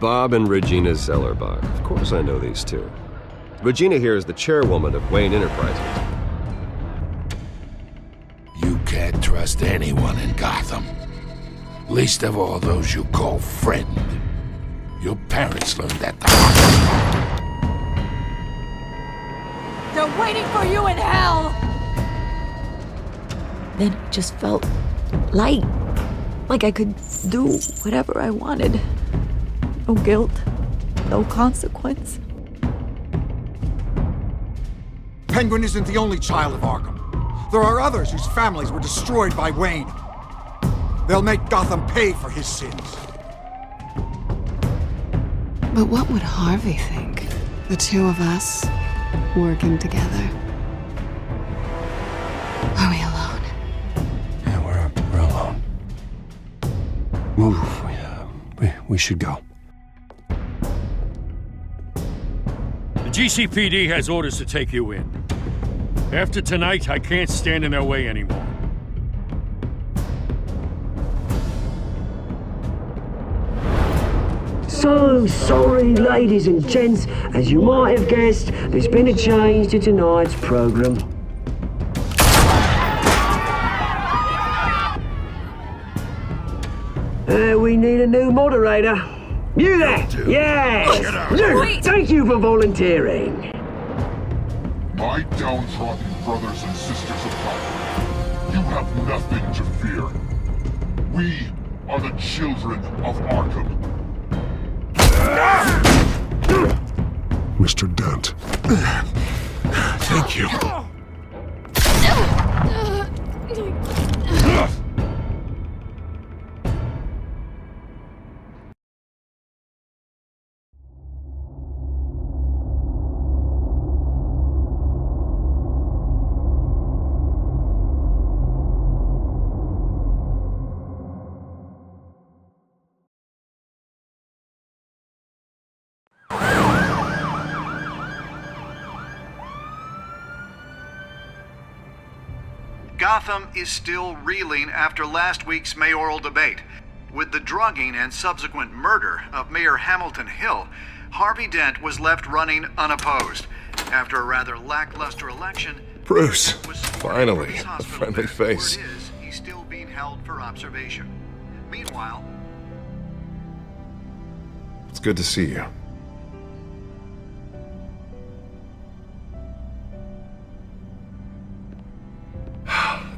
Bob and Regina Zellerbach. Of course I know these two. Regina here is the chairwoman of Wayne Enterprises. You can't trust anyone in Gotham. Least of all those you call friend. Your parents learned that the hard way. They're waiting for you in hell! Then it just felt light. Like I could do whatever I wanted. No guilt, no consequence. Penguin isn't the only child of Arkham. There are others whose families were destroyed by Wayne. They'll make Gotham pay for his sins. But what would Harvey think? The two of us working together. Are we alone? Yeah, we're alone. Move. We should go. The GCPD has orders to take you in. After tonight, I can't stand in their way anymore. So sorry, ladies and gents. As you might have guessed, there's been a change to tonight's program. We need a new moderator. You there? Yes! You! Thank you for volunteering. My downtrodden brothers and sisters of Gotham, you have nothing to fear. We are the Children of Arkham. Mr. Dent. Thank you. Gotham is still reeling after last week's mayoral debate. With the drugging and subsequent murder of Mayor Hamilton Hill, Harvey Dent was left running unopposed. After a rather lackluster election, Bruce, finally, a friendly face. He's still being held for observation. Meanwhile, It's good to see you.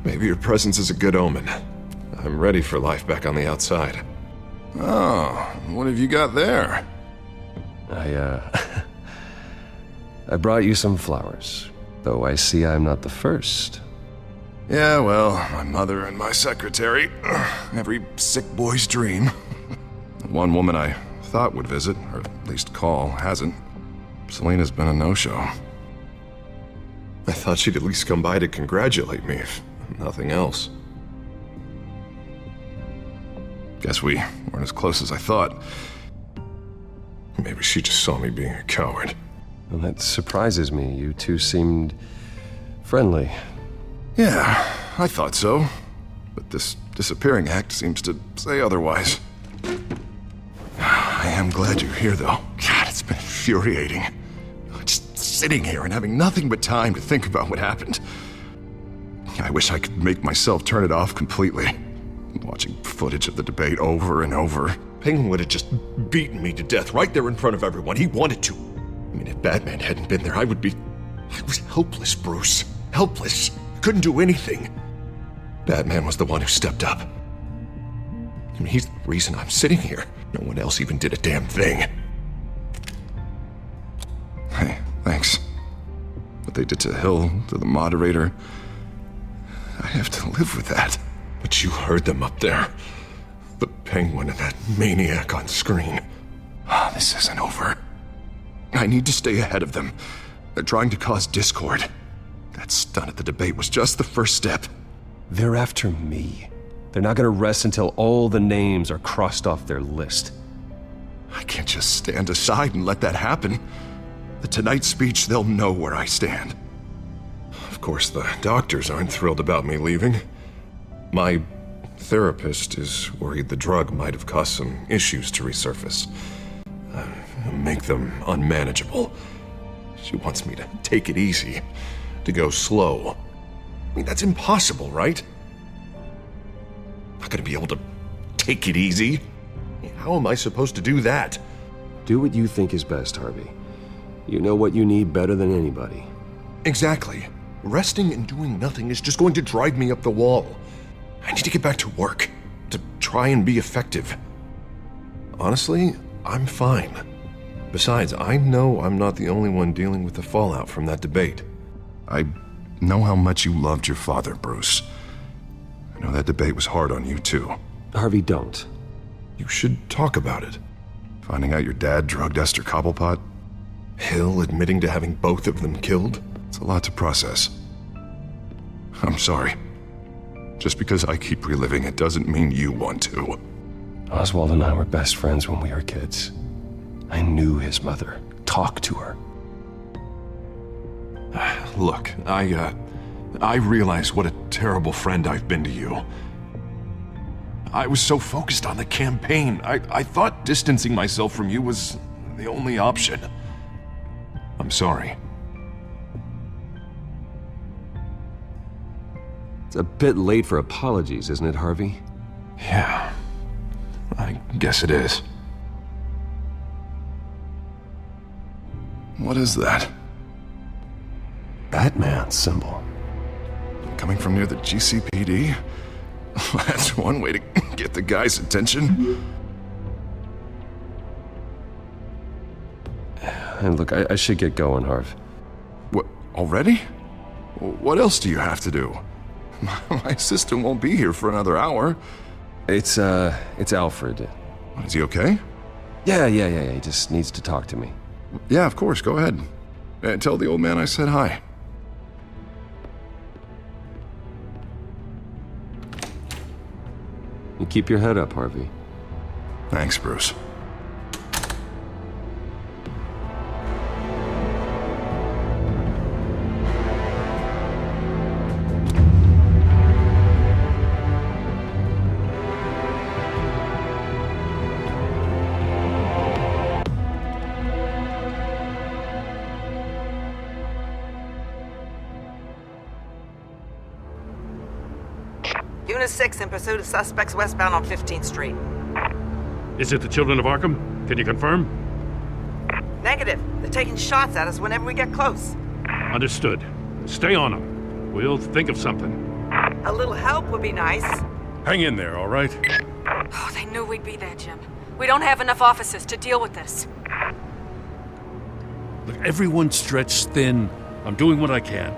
Maybe your presence is a good omen. I'm ready for life back on the outside. Oh, what have you got there? I brought you some flowers, though I see I'm not the first. Yeah, well, my mother and my secretary. Every sick boy's dream. One woman I thought would visit, or at least call, hasn't. Selina's been a no-show. I thought she'd at least come by to congratulate me, if nothing else. Guess we weren't as close as I thought. Maybe she just saw me being a coward. Well, that surprises me. You two seemed friendly. Yeah, I thought so. But this disappearing act seems to say otherwise. I am glad you're here, though. God, it's been infuriating. Just sitting here and having nothing but time to think about what happened. I wish I could make myself turn it off completely. Watching footage of the debate over and over. Penguin would have just beaten me to death right there in front of everyone. He wanted to. I mean, if Batman hadn't been there, I was helpless, Bruce. Helpless. Couldn't do anything. Batman was the one who stepped up. I mean, he's the reason I'm sitting here. No one else even did a damn thing. Hey, thanks. What they did to Hill, to the moderator, I have to live with that. But you heard them up there. The Penguin and that maniac on screen. This isn't over. I need to stay ahead of them. They're trying to cause discord. That stunt at the debate was just the first step. They're after me. They're not gonna rest until all the names are crossed off their list. I can't just stand aside and let that happen. The Tonight speech, they'll know where I stand. Of course, the doctors aren't thrilled about me leaving. My therapist is worried the drug might have caused some issues to resurface. Make them unmanageable. She wants me to take it easy, to go slow. I mean, that's impossible, right? I'm not gonna be able to take it easy. How am I supposed to do that? Do what you think is best, Harvey. You know what you need better than anybody. Exactly. Resting and doing nothing is just going to drive me up the wall. I need to get back to work, to try and be effective. Honestly, I'm fine. Besides, I know I'm not the only one dealing with the fallout from that debate. I know how much you loved your father, Bruce. I know that debate was hard on you, too. Harvey, don't. You should talk about it. Finding out your dad drugged Esther Cobblepot? Hill admitting to having both of them killed? It's a lot to process. I'm sorry. Just because I keep reliving it doesn't mean you want to. Oswald and I were best friends when we were kids. I knew his mother. Talked to her. Look, I realize what a terrible friend I've been to you. I was so focused on the campaign. I thought distancing myself from you was the only option. I'm sorry. It's a bit late for apologies, isn't it, Harvey? Yeah, I guess it is. What is that? Batman's symbol. Coming from near the GCPD? That's one way to get the guy's attention. And look, I should get going, Harv. What, already? What else do you have to do? My assistant won't be here for another hour. It's Alfred. Is he okay? Yeah, he just needs to talk to me. Yeah, of course, go ahead. Tell the old man I said hi. You keep your head up, Harvey. Thanks, Bruce. Unit 6 in pursuit of suspects westbound on 15th Street. Is it the Children of Arkham? Can you confirm? Negative. They're taking shots at us whenever we get close. Understood. Stay on them. We'll think of something. A little help would be nice. Hang in there, all right? Oh, they knew we'd be there, Jim. We don't have enough officers to deal with this. Look, everyone's stretched thin. I'm doing what I can.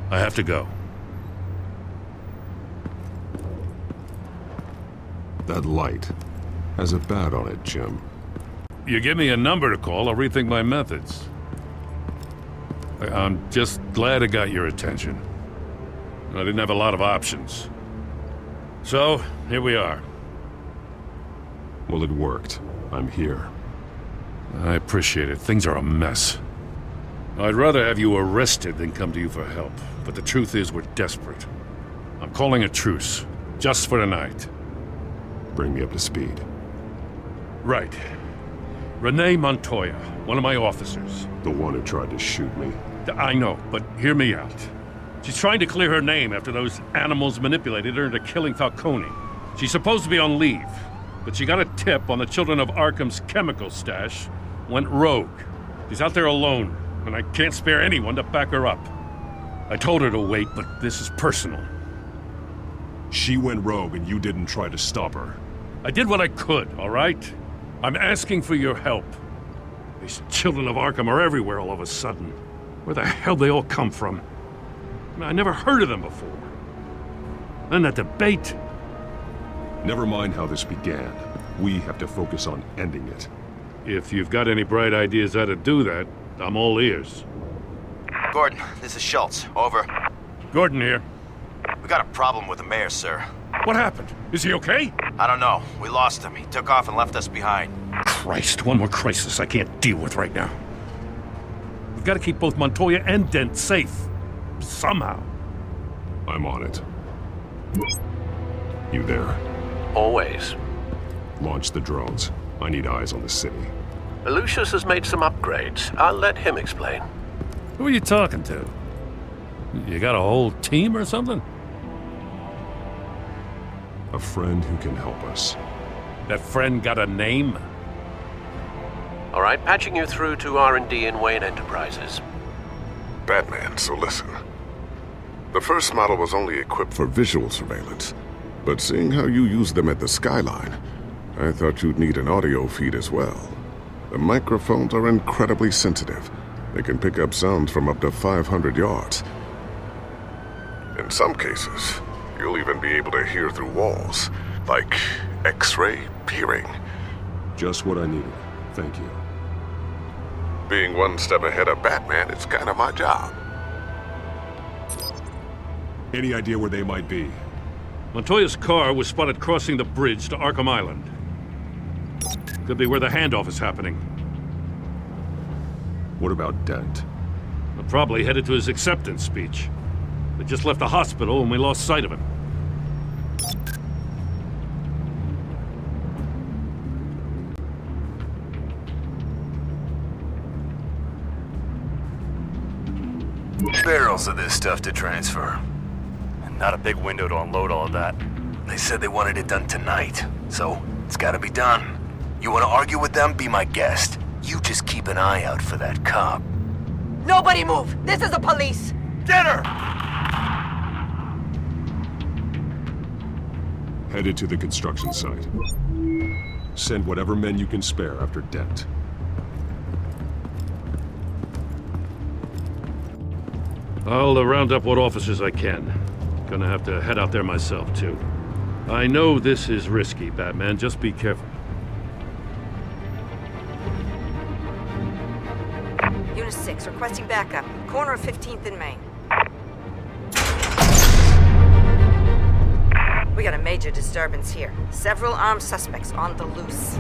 I have to go. That light has a bat on it, Jim. You give me a number to call, I'll rethink my methods. I'm just glad I got your attention. I didn't have a lot of options. So, here we are. Well, it worked. I'm here. I appreciate it. Things are a mess. I'd rather have you arrested than come to you for help. But the truth is, we're desperate. I'm calling a truce. Just for tonight. Bring me up to speed. Right. Renee Montoya, one of my officers. The one who tried to shoot me. I know, but hear me out. She's trying to clear her name after those animals manipulated her into killing Falcone. She's supposed to be on leave, but she got a tip on the Children of Arkham's chemical stash, went rogue. She's out there alone, and I can't spare anyone to back her up. I told her to wait, but this is personal. She went rogue and you didn't try to stop her. I did what I could, all right? I'm asking for your help. These Children of Arkham are everywhere all of a sudden. Where the hell they all come from? I never heard of them before. Then that debate. Never mind how this began. We have to focus on ending it. If you've got any bright ideas how to do that, I'm all ears. Gordon, this is Schultz. Over. Gordon here. We got a problem with the mayor, sir. What happened? Is he okay? I don't know. We lost him. He took off and left us behind. Christ, one more crisis I can't deal with right now. We've got to keep both Montoya and Dent safe. Somehow. I'm on it. You there? Always. Launch the drones. I need eyes on the city. Lucius has made some upgrades. I'll let him explain. Who are you talking to? You got a whole team or something? A friend who can help us. That friend got a name? All right, patching you through to R&D in Wayne Enterprises. Batman, so listen. The first model was only equipped for visual surveillance, but seeing how you use them at the Skyline, I thought you'd need an audio feed as well. The microphones are incredibly sensitive. They can pick up sounds from up to 500 yards. In some cases, you'll even be able to hear through walls, like X-ray peering. Just what I needed. Thank you. Being one step ahead of Batman is kind of my job. Any idea where they might be? Montoya's car was spotted crossing the bridge to Arkham Island. Could be where the handoff is happening. What about Dent? They're probably headed to his acceptance speech. They just left the hospital and we lost sight of him. Barrels of this stuff to transfer. And not a big window to unload all of that. They said they wanted it done tonight, so it's gotta be done. You wanna argue with them? Be my guest. You just keep an eye out for that cop. Nobody move! This is the police! Get her! Headed to the construction site. Send whatever men you can spare after Dent. I'll round up what officers I can. Gonna have to head out there myself, too. I know this is risky, Batman. Just be careful. Unit 6, requesting backup. Corner of 15th and Main. We got a major disturbance here. Several armed suspects on the loose.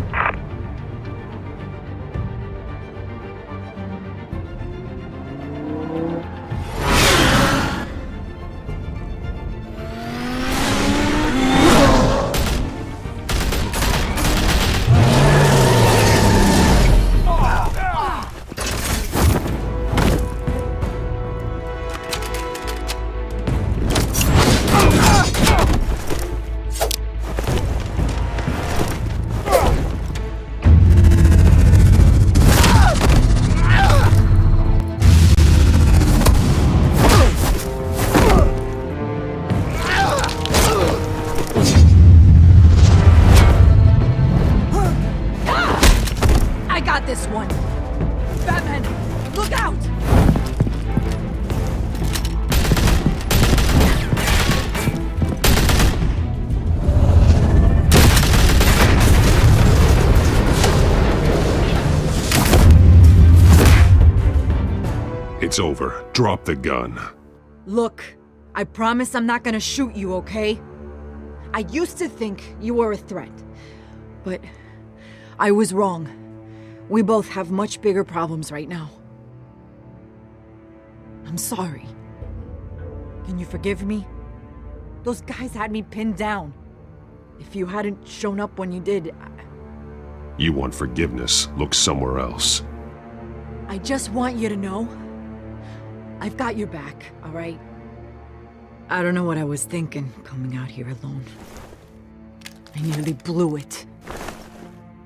It's over. Drop the gun. Look, I promise I'm not gonna shoot you, okay? I used to think you were a threat, but I was wrong. We both have much bigger problems right now. I'm sorry. Can you forgive me? Those guys had me pinned down. If you hadn't shown up when you did, You want forgiveness? Look somewhere else. I just want you to know, I've got your back, all right? I don't know what I was thinking, coming out here alone. I nearly blew it.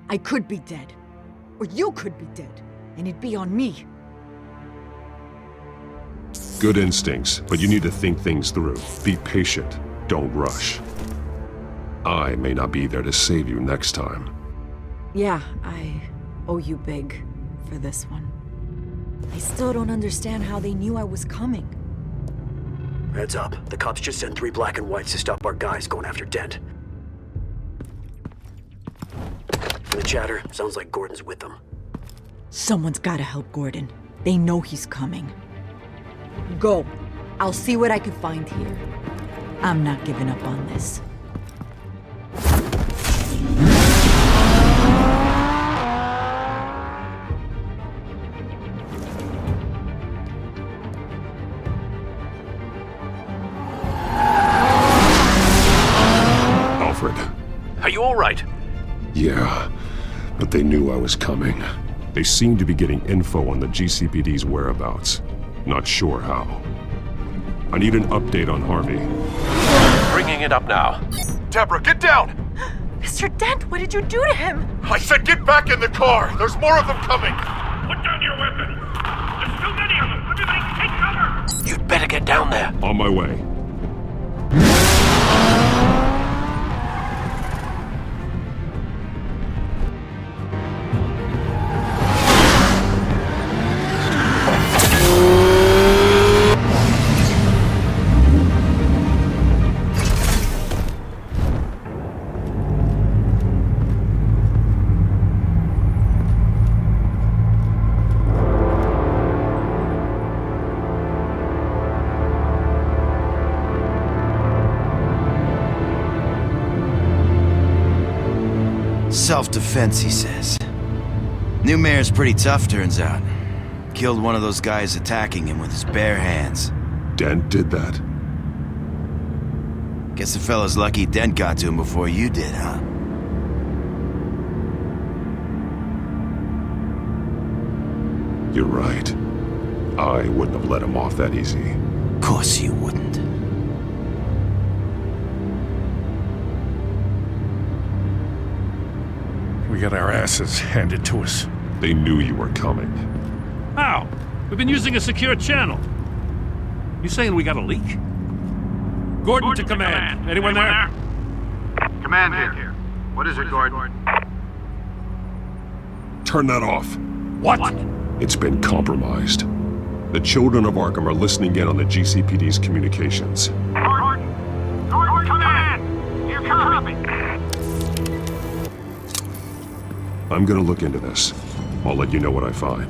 I could be dead. Or you could be dead, and it'd be on me. Good instincts, but you need to think things through. Be patient. Don't rush. I may not be there to save you next time. Yeah, I owe you big for this one. I still don't understand how they knew I was coming. Heads up. The cops just sent 3 black and whites to stop our guys going after Dent. The chatter sounds like Gordon's with them. Someone's gotta help Gordon. They know he's coming. Go. I'll see what I can find here. I'm not giving up on this. Are you all right? Yeah, but they knew I was coming. They seem to be getting info on the GCPD's whereabouts. Not sure how. I need an update on Harvey. Bringing it up now. Deborah, get down! Mr. Dent, what did you do to him? I said get back in the car! There's more of them coming! Put down your weapon! There's too many of them! Everybody take cover! You'd better get down there. On my way. Self-defense, he says. New mayor's pretty tough, turns out. Killed one of those guys attacking him with his bare hands. Dent did that? Guess the fella's lucky Dent got to him before you did, huh? You're right. I wouldn't have let him off that easy. Of course you wouldn't. We got our asses handed to us. They knew you were coming. How? We've been using a secure channel. You saying we got a leak? Gordon to command. Anyone there? Command here. What is it, Gordon? Turn that off. What? It's been compromised. The Children of Arkham are listening in on the GCPD's communications. Gordon, command! Here, copy. I'm gonna look into this. I'll let you know what I find.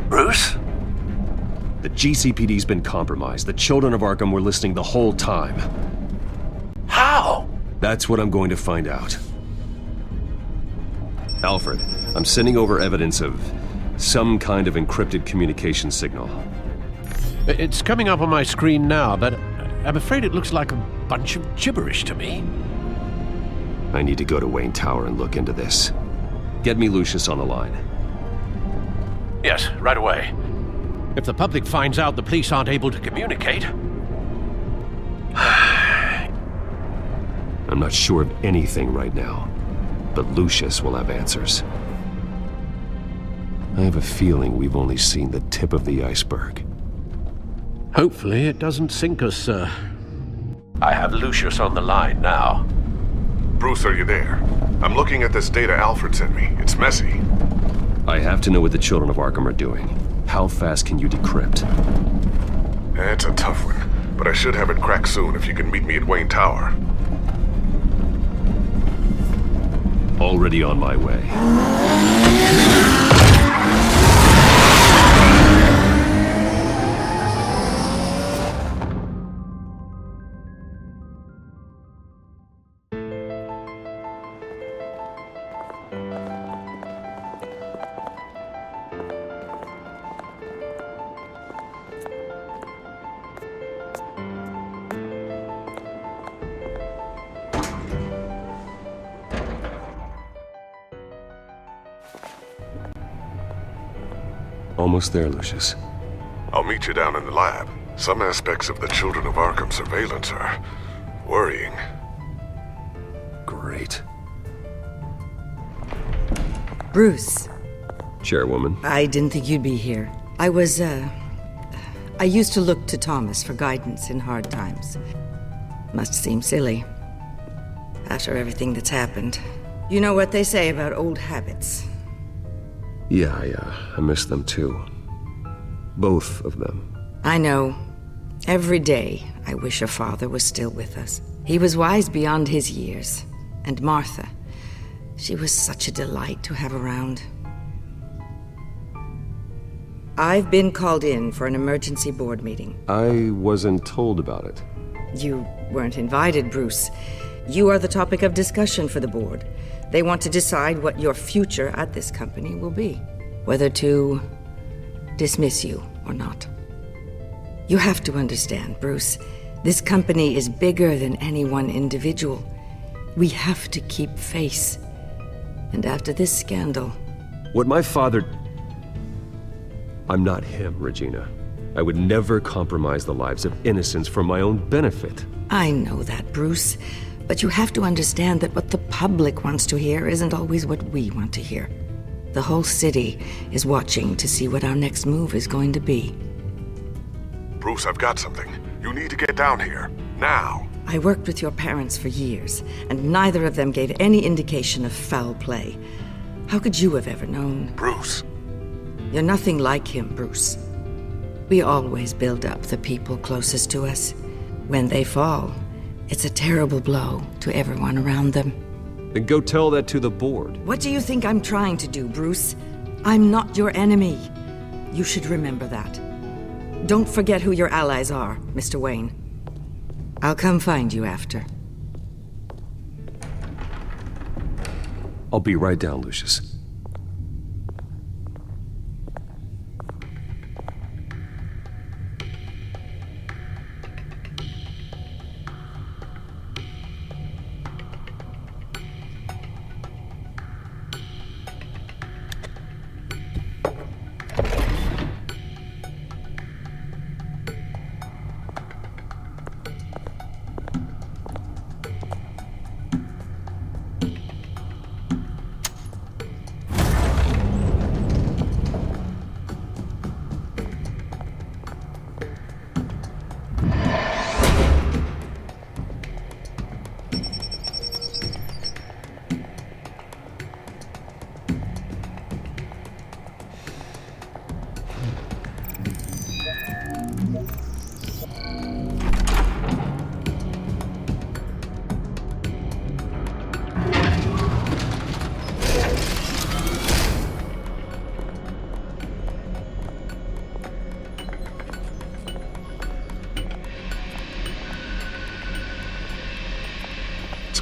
Bruce? The GCPD's been compromised. The Children of Arkham were listening the whole time. How? That's what I'm going to find out. Alfred, I'm sending over evidence of some kind of encrypted communication signal. It's coming up on my screen now, but I'm afraid it looks like a bunch of gibberish to me. I need to go to Wayne Tower and look into this. Get me Lucius on the line. Yes, right away. If the public finds out the police aren't able to communicate... I'm not sure of anything right now, but Lucius will have answers. I have a feeling we've only seen the tip of the iceberg. Hopefully it doesn't sink us, sir. I have Lucius on the line now. Bruce, are you there? I'm looking at this data Alfred sent me. It's messy. I have to know what the Children of Arkham are doing. How fast can you decrypt? It's a tough one, but I should have it cracked soon if you can meet me at Wayne Tower. Already on my way. Almost there, Lucius. I'll meet you down in the lab. Some aspects of the Children of Arkham surveillance are worrying. Great. Bruce. Chairwoman. I didn't think you'd be here. I used to look to Thomas for guidance in hard times. Must seem silly. After everything that's happened. You know what they say about old habits. Yeah, I miss them too. Both of them. I know. Every day, I wish your father was still with us. He was wise beyond his years. And Martha, she was such a delight to have around. I've been called in for an emergency board meeting. I wasn't told about it. You weren't invited, Bruce. You are the topic of discussion for the board. They want to decide what your future at this company will be. Whether to dismiss you or not. You have to understand, Bruce. This company is bigger than any one individual. We have to keep face. And after this scandal... What my father... I'm not him, Regina. I would never compromise the lives of innocents for my own benefit. I know that, Bruce. But you have to understand that what the public wants to hear isn't always what we want to hear. The whole city is watching to see what our next move is going to be. Bruce, I've got something. You need to get down here. Now. I worked with your parents for years, and neither of them gave any indication of foul play. How could you have ever known? Bruce. You're nothing like him, Bruce. We always build up the people closest to us. When they fall, it's a terrible blow to everyone around them. Then go tell that to the board. What do you think I'm trying to do, Bruce? I'm not your enemy. You should remember that. Don't forget who your allies are, Mr. Wayne. I'll come find you after. I'll be right down, Lucius.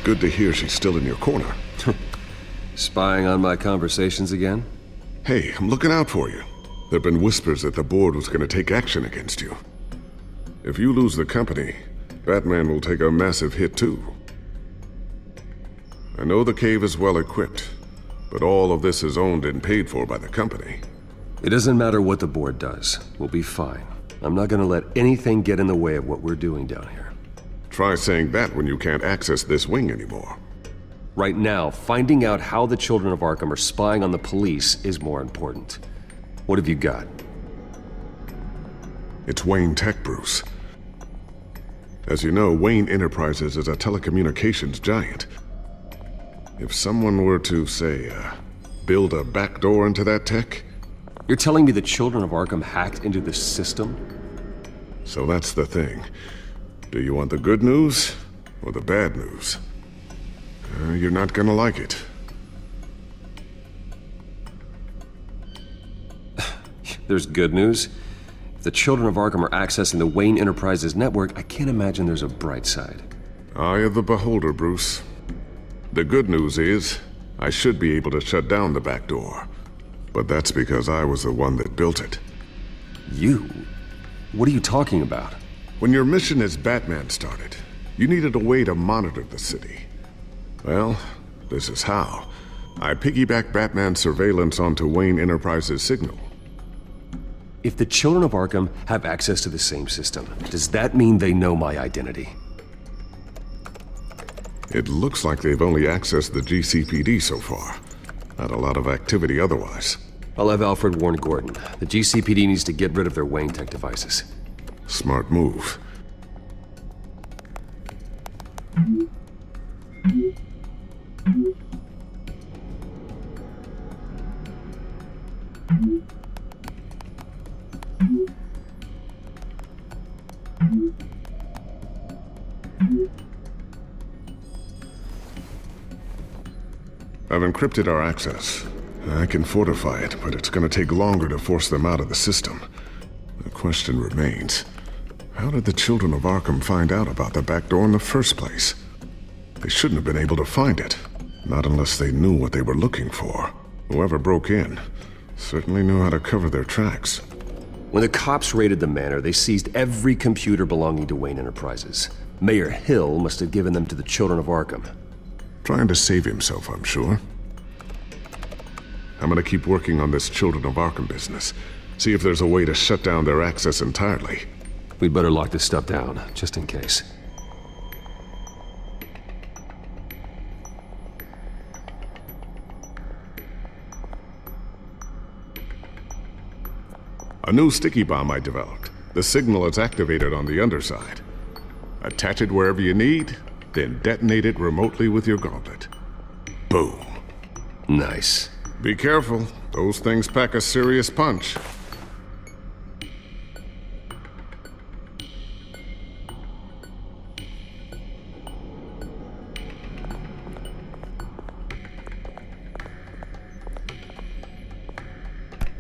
Good to hear she's still in your corner. Spying on my conversations again? Hey, I'm looking out for you. There've been whispers that the board was going to take action against you. If you lose the company, Batman will take a massive hit too. I know the cave is well equipped, but all of this is owned and paid for by the company. It doesn't matter what the board does. We'll be fine. I'm not gonna let anything get in the way of what we're doing down here. Try saying that when you can't access this wing anymore. Right now, finding out how the Children of Arkham are spying on the police is more important. What have you got? It's Wayne Tech, Bruce. As you know, Wayne Enterprises is a telecommunications giant. If someone were to, say, build a backdoor into that tech... You're telling me the Children of Arkham hacked into the system? So that's the thing. Do you want the good news or the bad news? You're not gonna like it. There's good news. If the Children of Arkham are accessing the Wayne Enterprises network, I can't imagine there's a bright side. Eye of the beholder, Bruce. The good news is, I should be able to shut down the back door. But that's because I was the one that built it. You? What are you talking about? When your mission as Batman started, you needed a way to monitor the city. Well, this is how. I piggybacked Batman's surveillance onto Wayne Enterprises' signal. If the Children of Arkham have access to the same system, does that mean they know my identity? It looks like they've only accessed the GCPD so far. Not a lot of activity otherwise. I'll have Alfred warn Gordon. The GCPD needs to get rid of their Wayne Tech devices. Smart move. I've encrypted our access. I can fortify it, but it's gonna take longer to force them out of the system. The question remains, how did the Children of Arkham find out about the back door in the first place? They shouldn't have been able to find it. Not unless they knew what they were looking for. Whoever broke in certainly knew how to cover their tracks. When the cops raided the manor, they seized every computer belonging to Wayne Enterprises. Mayor Hill must have given them to the Children of Arkham. Trying to save himself, I'm sure. I'm gonna keep working on this Children of Arkham business. See if there's a way to shut down their access entirely. We'd better lock this stuff down, just in case. A new sticky bomb I developed. The signal is activated on the underside. Attach it wherever you need, then detonate it remotely with your gauntlet. Boom. Nice. Be careful. Those things pack a serious punch.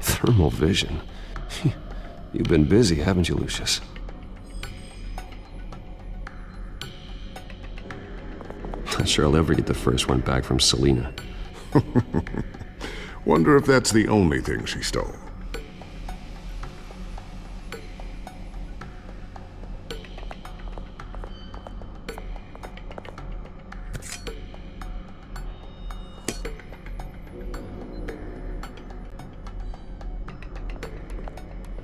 Thermal vision. You've been busy, haven't you, Lucius? Not sure I'll ever get the first one back from Selina. Wonder if that's the only thing she stole.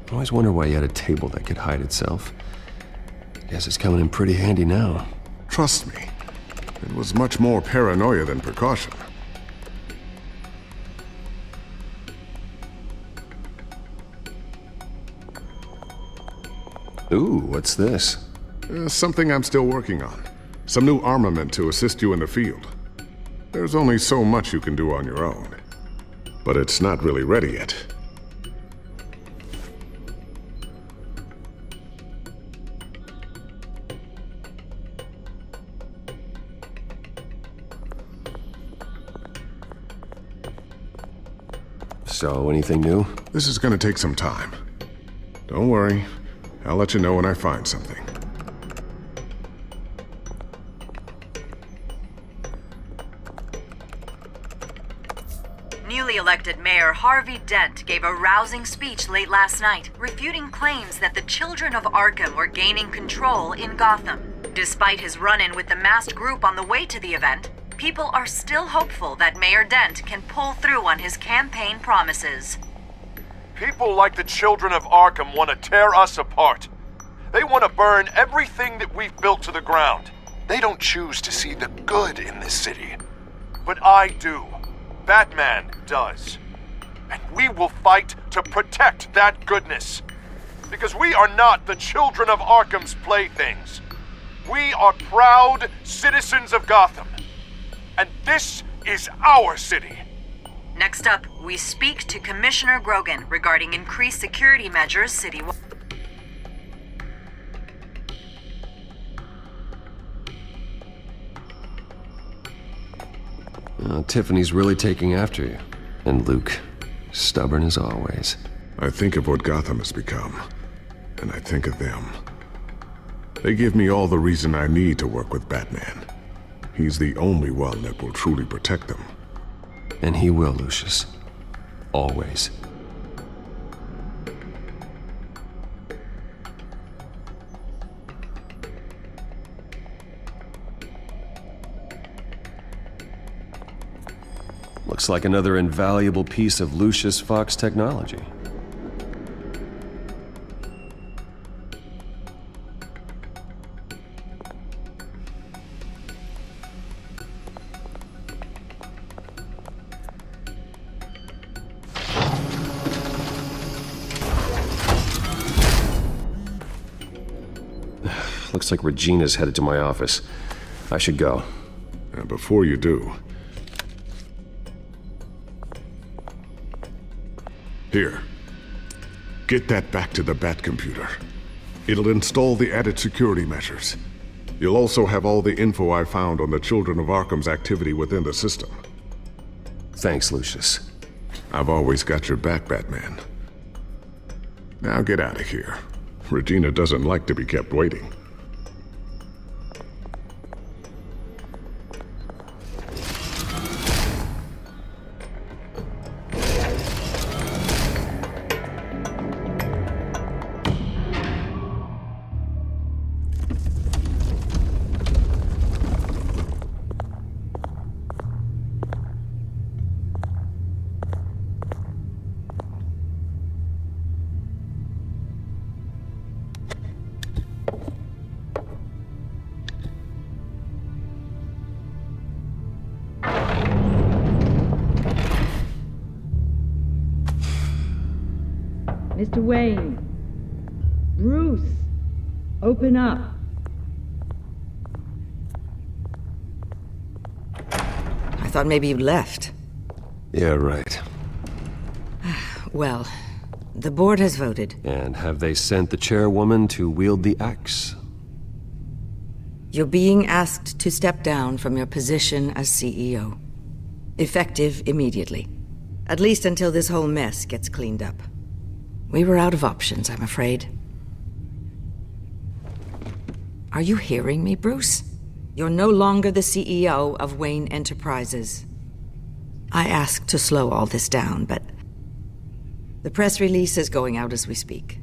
I always wonder why you had a table that could hide itself. Guess it's coming in pretty handy now. Trust me, it was much more paranoia than precaution. Ooh, what's this? Something I'm still working on. Some new armament to assist you in the field. There's only so much you can do on your own. But it's not really ready yet. So, anything new? This is gonna take some time. Don't worry. I'll let you know when I find something. Newly elected Mayor Harvey Dent gave a rousing speech late last night, refuting claims that the Children of Arkham were gaining control in Gotham. Despite his run-in with the masked group on the way to the event, people are still hopeful that Mayor Dent can pull through on his campaign promises. People like the Children of Arkham want to tear us apart. They want to burn everything that we've built to the ground. They don't choose to see the good in this city. But I do. Batman does. And we will fight to protect that goodness. Because we are not the Children of Arkham's playthings. We are proud citizens of Gotham. And this is our city. Next up, we speak to Commissioner Grogan regarding increased security measures citywide. Tiffany's really taking after you. And Luke, stubborn as always. I think of what Gotham has become, and I think of them. They give me all the reason I need to work with Batman. He's the only one that will truly protect them. And he will, Lucius. Always. Looks like another invaluable piece of Lucius Fox technology. Looks like Regina's headed to my office. I should go. And before you do... Here. Get that back to the Bat computer. It'll install the added security measures. You'll also have all the info I found on the Children of Arkham's activity within the system. Thanks, Lucius. I've always got your back, Batman. Now get out of here. Regina doesn't like to be kept waiting. Mr. Wayne. Bruce. Open up. I thought maybe you'd left. Yeah, right. Well, the board has voted. And have they sent the chairwoman to wield the axe? You're being asked to step down from your position as CEO. Effective immediately. At least until this whole mess gets cleaned up. We were out of options, I'm afraid. Are you hearing me, Bruce? You're no longer the CEO of Wayne Enterprises. I asked to slow all this down, but the press release is going out as we speak.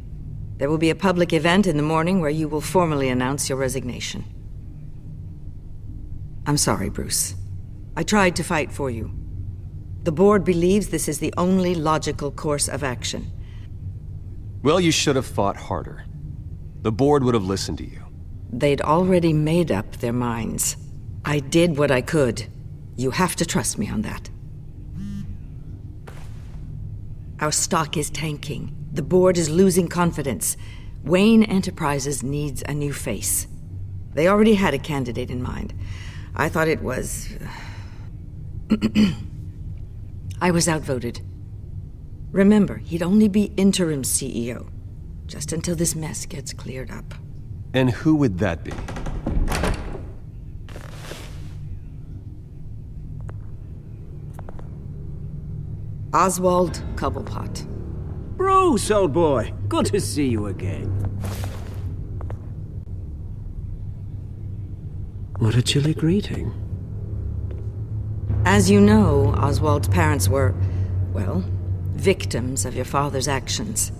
There will be a public event in the morning where you will formally announce your resignation. I'm sorry, Bruce. I tried to fight for you. The board believes this is the only logical course of action. Well, you should have fought harder. The board would have listened to you. They'd already made up their minds. I did what I could. You have to trust me on that. Our stock is tanking. The board is losing confidence. Wayne Enterprises needs a new face. They already had a candidate in mind. I thought it was... I was outvoted. Remember, he'd only be interim CEO, just until this mess gets cleared up. And who would that be? Oswald Cobblepot. Bruce, old boy. Good to see you again. What a chilly greeting. As you know, Oswald's parents were, well, victims of your father's actions.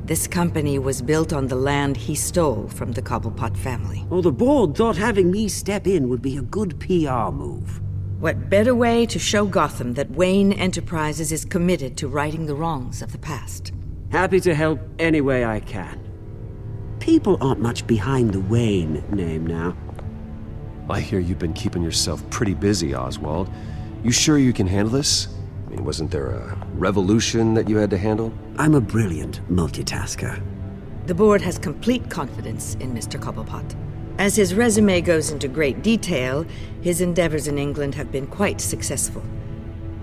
This company was built on the land he stole from the Cobblepot family. Well, the board thought having me step in would be a good PR move. What better way to show Gotham that Wayne Enterprises is committed to righting the wrongs of the past? Happy to help any way I can. People aren't much behind the Wayne name now. I hear you've been keeping yourself pretty busy, Oswald. You sure you can handle this? I mean, wasn't there a revolution that you had to handle? I'm a brilliant multitasker. The board has complete confidence in Mr. Cobblepot. As his resume goes into great detail, his endeavors in England have been quite successful.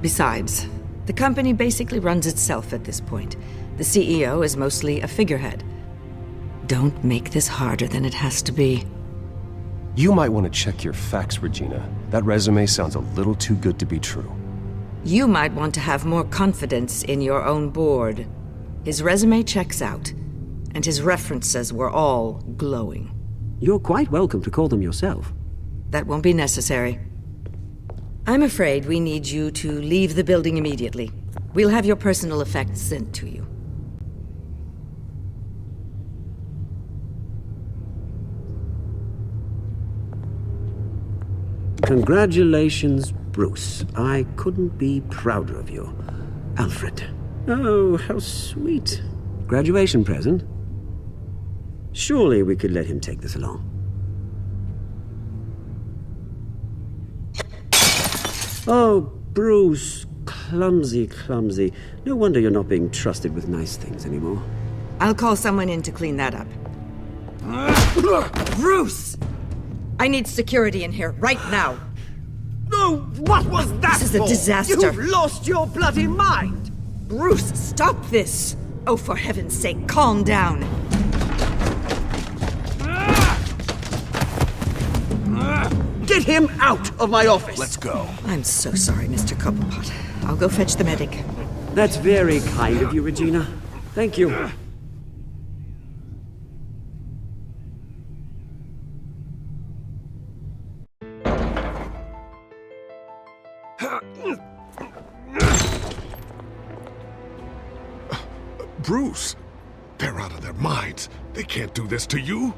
Besides, the company basically runs itself at this point. The CEO is mostly a figurehead. Don't make this harder than it has to be. You might want to check your facts, Regina. That resume sounds a little too good to be true. You might want to have more confidence in your own board. His resume checks out, and his references were all glowing. You're quite welcome to call them yourself. That won't be necessary. I'm afraid we need you to leave the building immediately. We'll have your personal effects sent to you. Congratulations, Bruce. I couldn't be prouder of you. Alfred. Oh, how sweet. Graduation present? Surely we could let him take this along. Oh, Bruce. Clumsy, clumsy. No wonder you're not being trusted with nice things anymore. I'll call someone in to clean that up. Bruce! I need security in here, right now. No, what was that This is a disaster. You've lost your bloody mind! Bruce, stop this! Oh, for heaven's sake, calm down. Get him out of my office! Let's go. I'm so sorry, Mr. Cobblepot. I'll go fetch the medic. That's very kind of you, Regina. Thank you. Bruce! They're out of their minds. They can't do this to you.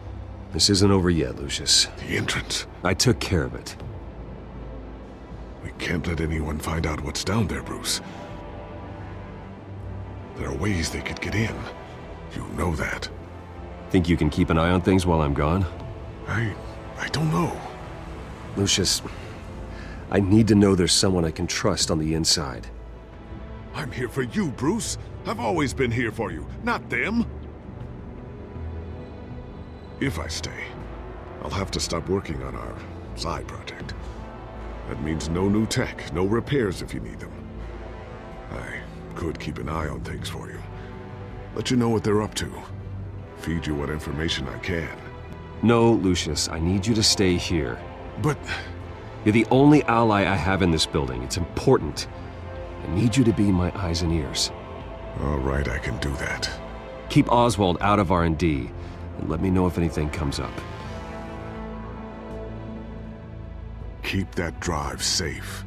This isn't over yet, Lucius. The entrance. I took care of it. We can't let anyone find out what's down there, Bruce. There are ways they could get in. You know that. Think you can keep an eye on things while I'm gone? I don't know. Lucius, I need to know there's someone I can trust on the inside. I'm here for you, Bruce. I've always been here for you, not them. If I stay, I'll have to stop working on our side project. That means no new tech, no repairs if you need them. I could keep an eye on things for you. Let you know what they're up to. Feed you what information I can. No, Lucius, I need you to stay here. But... You're the only ally I have in this building. It's important. I need you to be my eyes and ears. All right, I can do that. Keep Oswald out of R&D, and let me know if anything comes up. Keep that drive safe.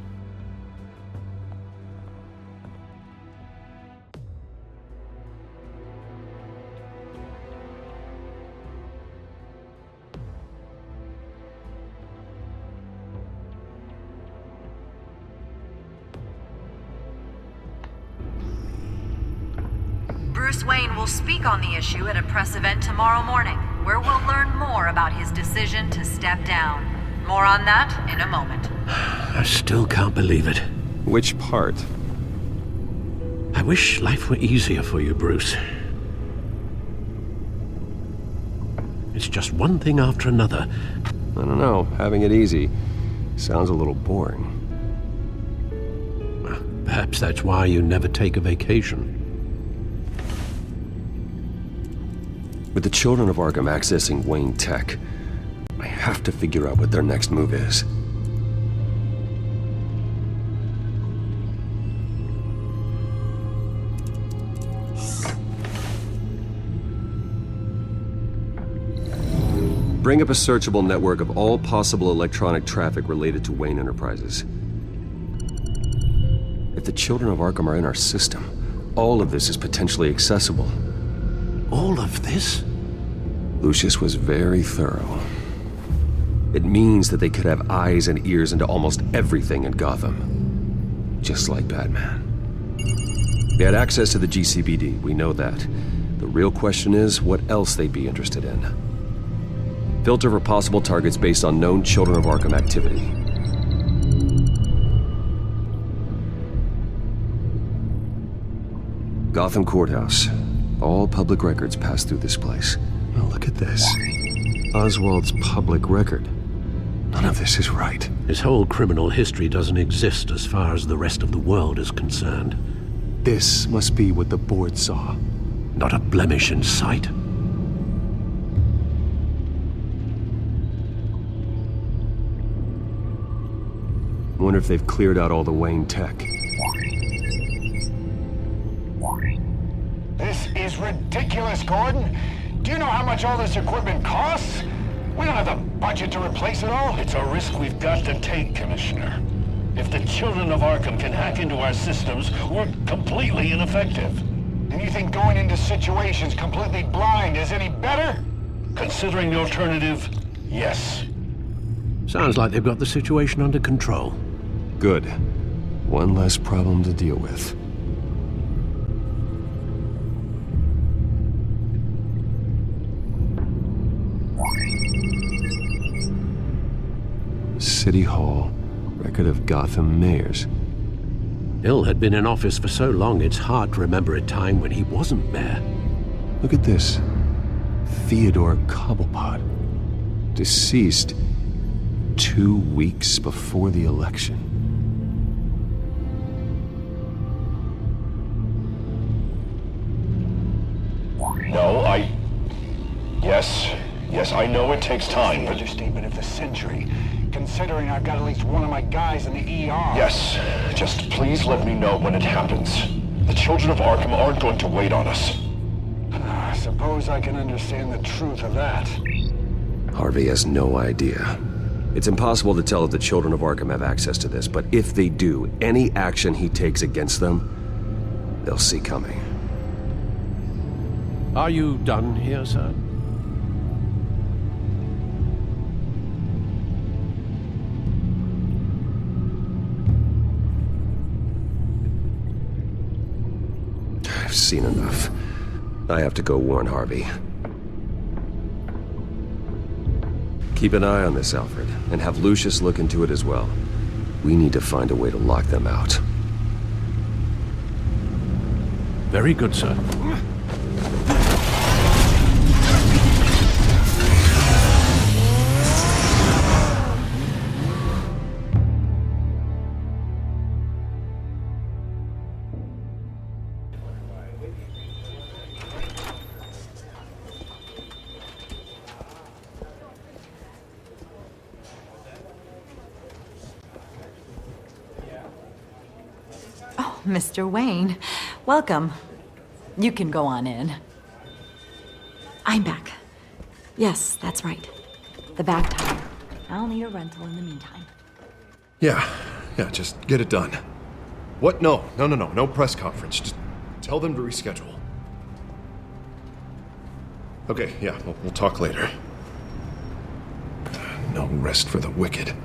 Bruce Wayne will speak on the issue at a press event tomorrow morning, where we'll learn more about his decision to step down. More on that in a moment. I still can't believe it. Which part? I wish life were easier for you, Bruce. It's just one thing after another. I don't know. Having it easy sounds a little boring. Perhaps that's why you never take a vacation. With the Children of Arkham accessing Wayne Tech, I have to figure out what their next move is. Bring up a searchable network of all possible electronic traffic related to Wayne Enterprises. If the Children of Arkham are in our system, all of this is potentially accessible. All of this? Lucius was very thorough. It means that they could have eyes and ears into almost everything in Gotham. Just like Batman. They had access to the GCPD, we know that. The real question is what else they'd be interested in. Filter for possible targets based on known Children of Arkham activity. Gotham Courthouse. All public records pass through this place. Oh, look at this. Oswald's public record. None of this is right. His whole criminal history doesn't exist as far as the rest of the world is concerned. This must be what the board saw. Not a blemish in sight. Wonder if they've cleared out all the Wayne tech. This is ridiculous, Gordon. Do you know how much all this equipment costs? We don't have the budget to replace it all. It's a risk we've got to take, Commissioner. If the Children of Arkham can hack into our systems, we're completely ineffective. And you think going into situations completely blind is any better? Considering the alternative, yes. Sounds like they've got the situation under control. Good. One less problem to deal with. City Hall. Record of Gotham mayors. Hill had been in office for so long, it's hard to remember a time when he wasn't mayor. Look at this. Theodore Cobblepot. Deceased 2 weeks before the election. No, Yes, I know it takes time, but... Understatement of the century, considering I've got at least one of my guys in the ER. Yes, just please let me know when it happens. The Children of Arkham aren't going to wait on us. I suppose I can understand the truth of that. Harvey has no idea. It's impossible to tell if the Children of Arkham have access to this, but if they do, any action he takes against them, they'll see coming. Are you done here, sir? I've seen enough. I have to go warn Harvey. Keep an eye on this, Alfred, and have Lucius look into it as well. We need to find a way to lock them out. Very good, sir. Mr. Wayne, welcome. You can go on in. I'm back. Yes, that's right. The back tire. I'll need a rental in the meantime. Yeah, just get it done. What? No press conference. Just tell them to reschedule. Okay, yeah, we'll talk later. No rest for the wicked.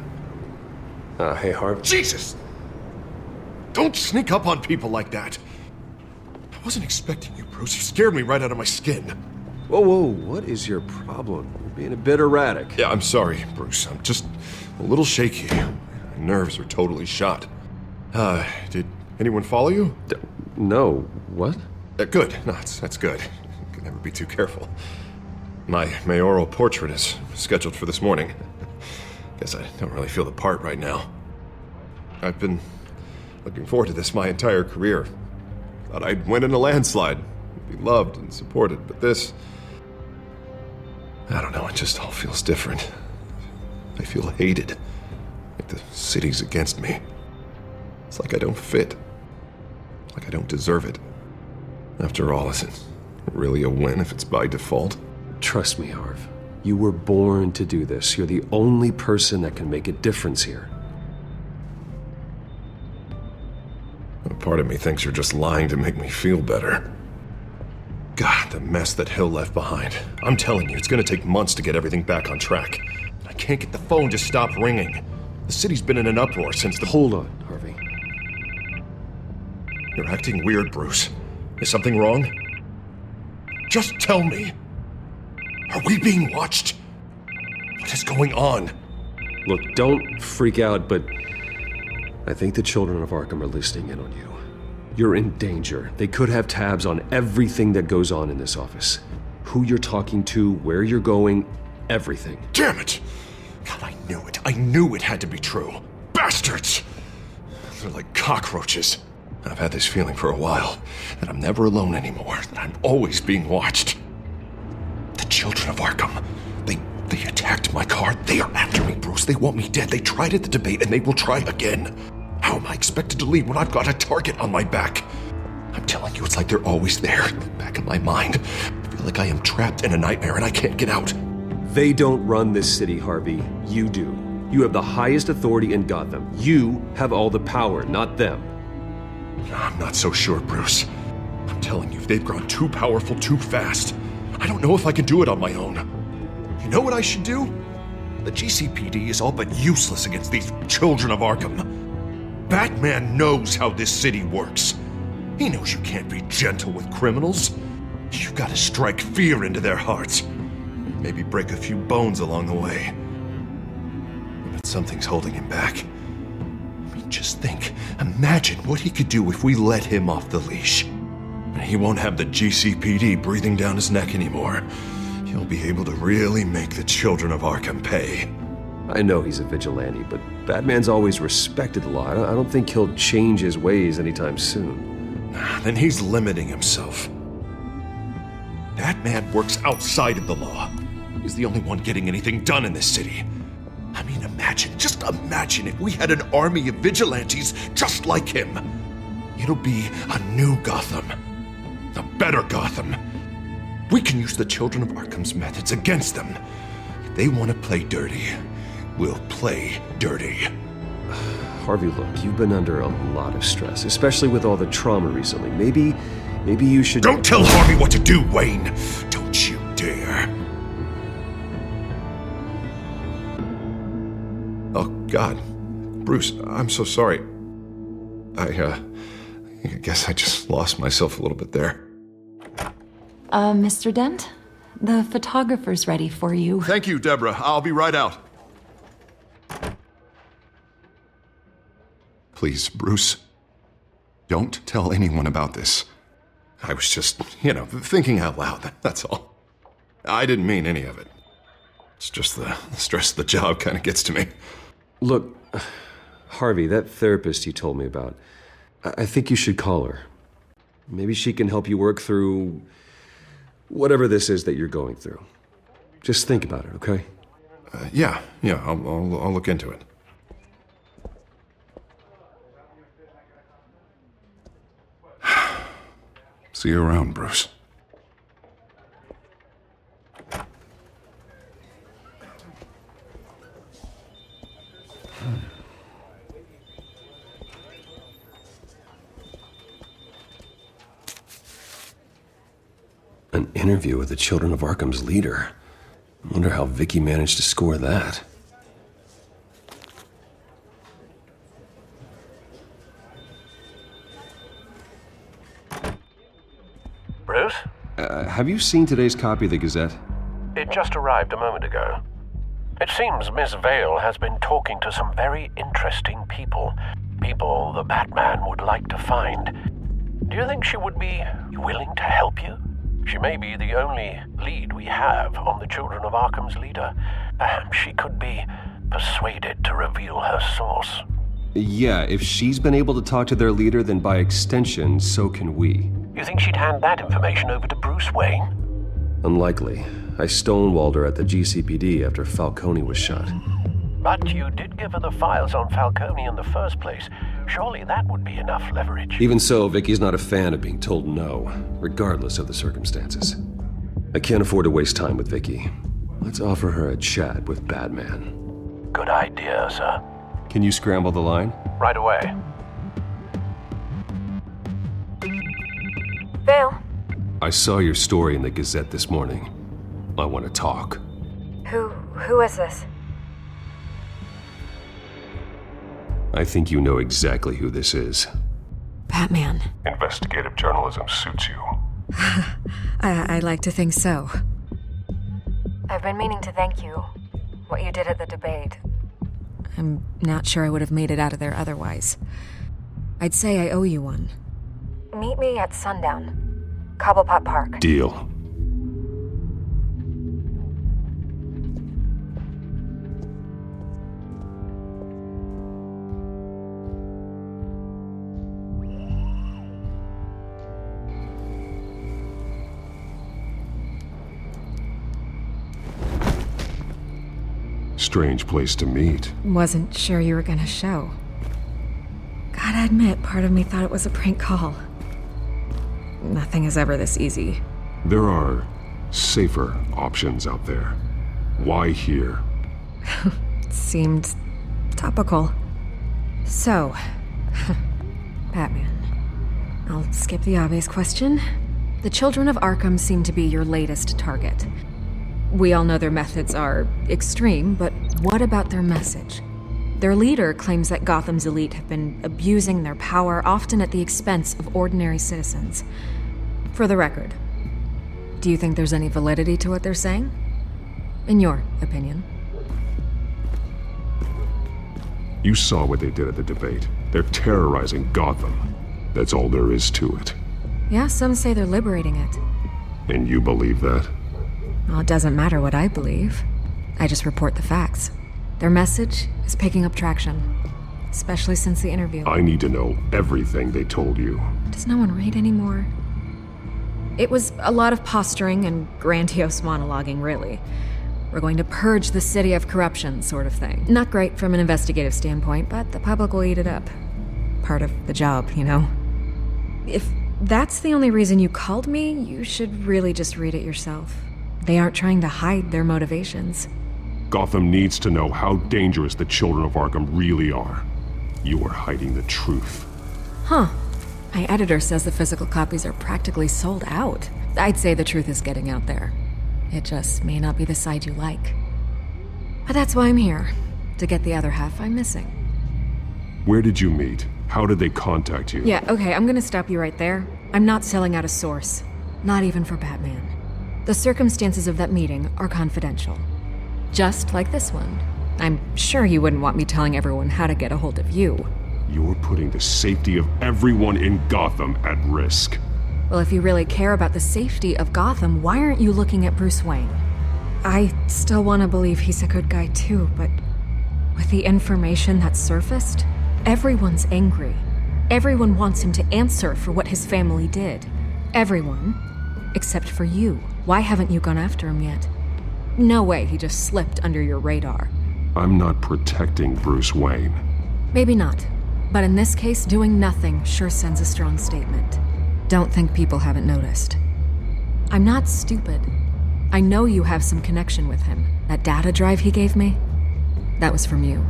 Hey, Harv. Jesus! Don't sneak up on people like that. I wasn't expecting you, Bruce. You scared me right out of my skin. Whoa, what is your problem? You're being a bit erratic. Yeah, I'm sorry, Bruce. I'm just a little shaky. My nerves are totally shot. Did anyone follow you? No. What? Good. No, that's good. You can never be too careful. My mayoral portrait is scheduled for this morning. Guess I don't really feel the part right now. I've been looking forward to this my entire career. Thought I'd win in a landslide, be loved and supported, but this... I don't know, it just all feels different. I feel hated. Like the city's against me. It's like I don't fit. Like I don't deserve it. After all, is it really a win if it's by default? Trust me, Harv. You were born to do this. You're the only person that can make a difference here. A part of me thinks you're just lying to make me feel better. God, the mess that Hill left behind. I'm telling you, it's gonna take months to get everything back on track. I can't get the phone to stop ringing. The city's been in an uproar since the... Hold on, Harvey. You're acting weird, Bruce. Is something wrong? Just tell me. Are we being watched? What is going on? Look, don't freak out, but I think the Children of Arkham are listening in on you. You're in danger. They could have tabs on everything that goes on in this office. Who you're talking to, where you're going, everything. Damn it! God, I knew it. I knew it had to be true. Bastards! They're like cockroaches. I've had this feeling for a while, that I'm never alone anymore, that I'm always being watched. The Children of Arkham. They attacked my car. They are after me, Bruce. They want me dead. They tried at the debate, and they will try again. How am I expected to leave when I've got a target on my back? I'm telling you, it's like they're always there, back in my mind. I feel like I am trapped in a nightmare and I can't get out. They don't run this city, Harvey. You do. You have the highest authority in Gotham. You have all the power, not them. I'm not so sure, Bruce. I'm telling you, they've grown too powerful too fast. I don't know if I can do it on my own. You know what I should do? The GCPD is all but useless against these Children of Arkham. Batman knows how this city works. He knows you can't be gentle with criminals. You've got to strike fear into their hearts. Maybe break a few bones along the way. But something's holding him back. I mean, just think. Imagine what he could do if we let him off the leash. He won't have the GCPD breathing down his neck anymore. He'll be able to really make the Children of Arkham pay. I know he's a vigilante, but Batman's always respected the law. I don't think he'll change his ways anytime soon. Then he's limiting himself. Batman works outside of the law. He's the only one getting anything done in this city. I mean, just imagine if we had an army of vigilantes just like him. It'll be a new Gotham. A better Gotham. We can use the Children of Arkham's methods against them. If they want to play dirty, we'll play dirty. Harvey, look, you've been under a lot of stress, especially with all the trauma recently. Maybe you should... Don't tell Harvey what to do, Wayne! Don't you dare! Oh, God. Bruce, I'm so sorry. I guess I just lost myself a little bit there. Mr. Dent? The photographer's ready for you. Thank you, Deborah. I'll be right out. Please, Bruce, don't tell anyone about this. I was just, thinking out loud, that's all. I didn't mean any of it. It's just the stress of the job kind of gets to me. Look, Harvey, that therapist you told me about, I think you should call her. Maybe she can help you work through whatever this is that you're going through. Just think about it, okay? Yeah, I'll look into it. See you around, Bruce. An interview with the Children of Arkham's leader. I wonder how Vicky managed to score that. Bruce? Have you seen today's copy of the Gazette? It just arrived a moment ago. It seems Miss Vale has been talking to some very interesting people. People the Batman would like to find. Do you think she would be willing to help you? She may be the only lead we have on the Children of Arkham's leader. Perhaps she could be persuaded to reveal her source. Yeah, if she's been able to talk to their leader, then by extension, so can we. You think she'd hand that information over to Bruce Wayne? Unlikely. I stonewalled her at the GCPD after Falcone was shot. But you did give her the files on Falcone in the first place. Surely that would be enough leverage. Even so, Vicky's not a fan of being told no, regardless of the circumstances. I can't afford to waste time with Vicky. Let's offer her a chat with Batman. Good idea, sir. Can you scramble the line? Right away. Vale? I saw your story in the Gazette this morning. I want to talk. Who is this? I think you know exactly who this is. Batman. Investigative journalism suits you. I like to think so. I've been meaning to thank you. What you did at the debate. I'm not sure I would have made it out of there otherwise. I'd say I owe you one. Meet me at sundown. Cobblepot Park. Deal. Strange place to meet. Wasn't sure you were gonna show. Gotta admit, part of me thought it was a prank call. Nothing is ever this easy. There are safer options out there. Why here? Seemed topical. So, Batman. I'll skip the obvious question. The Children of Arkham seem to be your latest target. We all know their methods are extreme, but what about their message? Their leader claims that Gotham's elite have been abusing their power, often at the expense of ordinary citizens. For the record, do you think there's any validity to what they're saying? In your opinion? You saw what they did at the debate. They're terrorizing Gotham. That's all there is to it. Yeah, some say they're liberating it. And you believe that? Well, it doesn't matter what I believe. I just report the facts. Their message is picking up traction, especially since the interview. I need to know everything they told you. Does no one read anymore? It was a lot of posturing and grandiose monologuing, really. We're going to purge the city of corruption, sort of thing. Not great from an investigative standpoint, but the public will eat it up. Part of the job, you know? If that's the only reason you called me, you should really just read it yourself. They aren't trying to hide their motivations. Gotham needs to know how dangerous the Children of Arkham really are. You are hiding the truth. Huh. My editor says the physical copies are practically sold out. I'd say the truth is getting out there. It just may not be the side you like. But that's why I'm here, to get the other half I'm missing. Where did you meet? How did they contact you? Yeah, okay, I'm gonna stop you right there. I'm not selling out a source. Not even for Batman. The circumstances of that meeting are confidential. Just like this one. I'm sure you wouldn't want me telling everyone how to get a hold of you. You're putting the safety of everyone in Gotham at risk. Well, if you really care about the safety of Gotham, why aren't you looking at Bruce Wayne? I still want to believe he's a good guy too, but with the information that's surfaced, everyone's angry. Everyone wants him to answer for what his family did. Everyone, except for you. Why haven't you gone after him yet? No way he just slipped under your radar. I'm not protecting Bruce Wayne. Maybe not. But in this case, doing nothing sure sends a strong statement. Don't think people haven't noticed. I'm not stupid. I know you have some connection with him. That data drive he gave me, that was from you.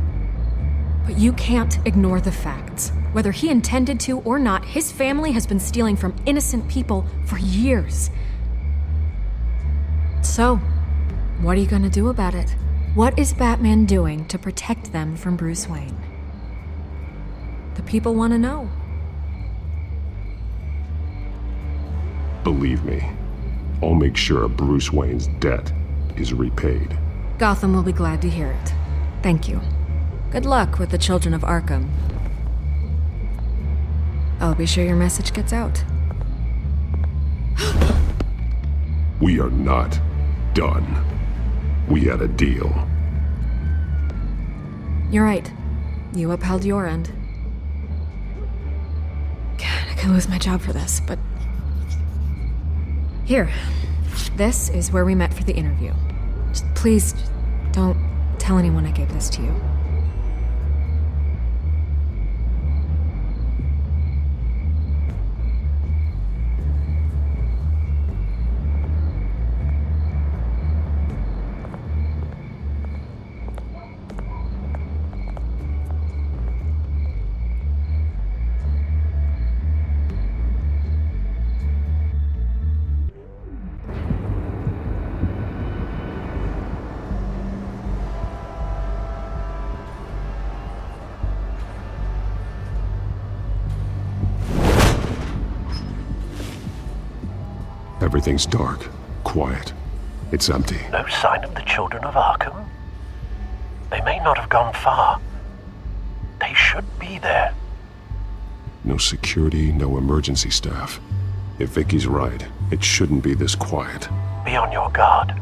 But you can't ignore the facts. Whether he intended to or not, his family has been stealing from innocent people for years. So, what are you gonna do about it? What is Batman doing to protect them from Bruce Wayne? The people want to know. Believe me, I'll make sure Bruce Wayne's debt is repaid. Gotham will be glad to hear it. Thank you. Good luck with the Children of Arkham. I'll be sure your message gets out. We are not done. We had a deal. You're right. You upheld your end. God, I could lose my job for this, but... Here. This is where we met for the interview. Just please, don't tell anyone I gave this to you. Everything's dark, quiet. It's empty. No sign of the Children of Arkham? They may not have gone far. They should be there. No security, no emergency staff. If Vicky's right, it shouldn't be this quiet. Be on your guard.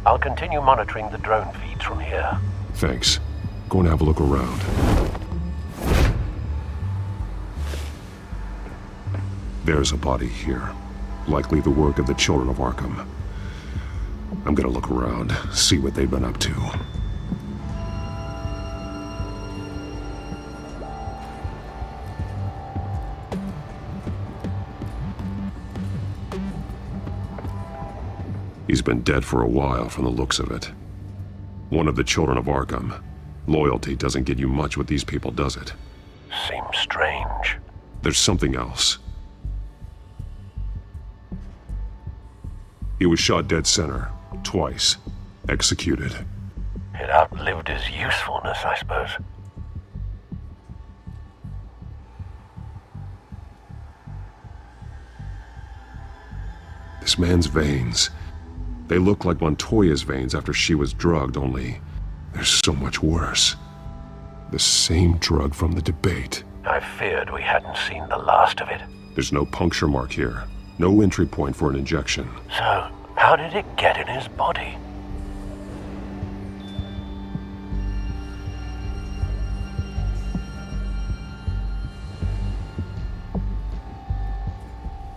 I'll continue monitoring the drone feeds from here. Thanks. Go and have a look around. There's a body here. Likely the work of the Children of Arkham. I'm gonna look around, see what they've been up to. He's been dead for a while from the looks of it. One of the Children of Arkham. Loyalty doesn't get you much with these people, does it? Seems strange. There's something else. He was shot dead center, twice, executed. It outlived his usefulness, I suppose. This man's veins. They look like Montoya's veins after she was drugged, only they're so much worse. The same drug from the debate. I feared we hadn't seen the last of it. There's no puncture mark here. No entry point for an injection. So, how did it get in his body?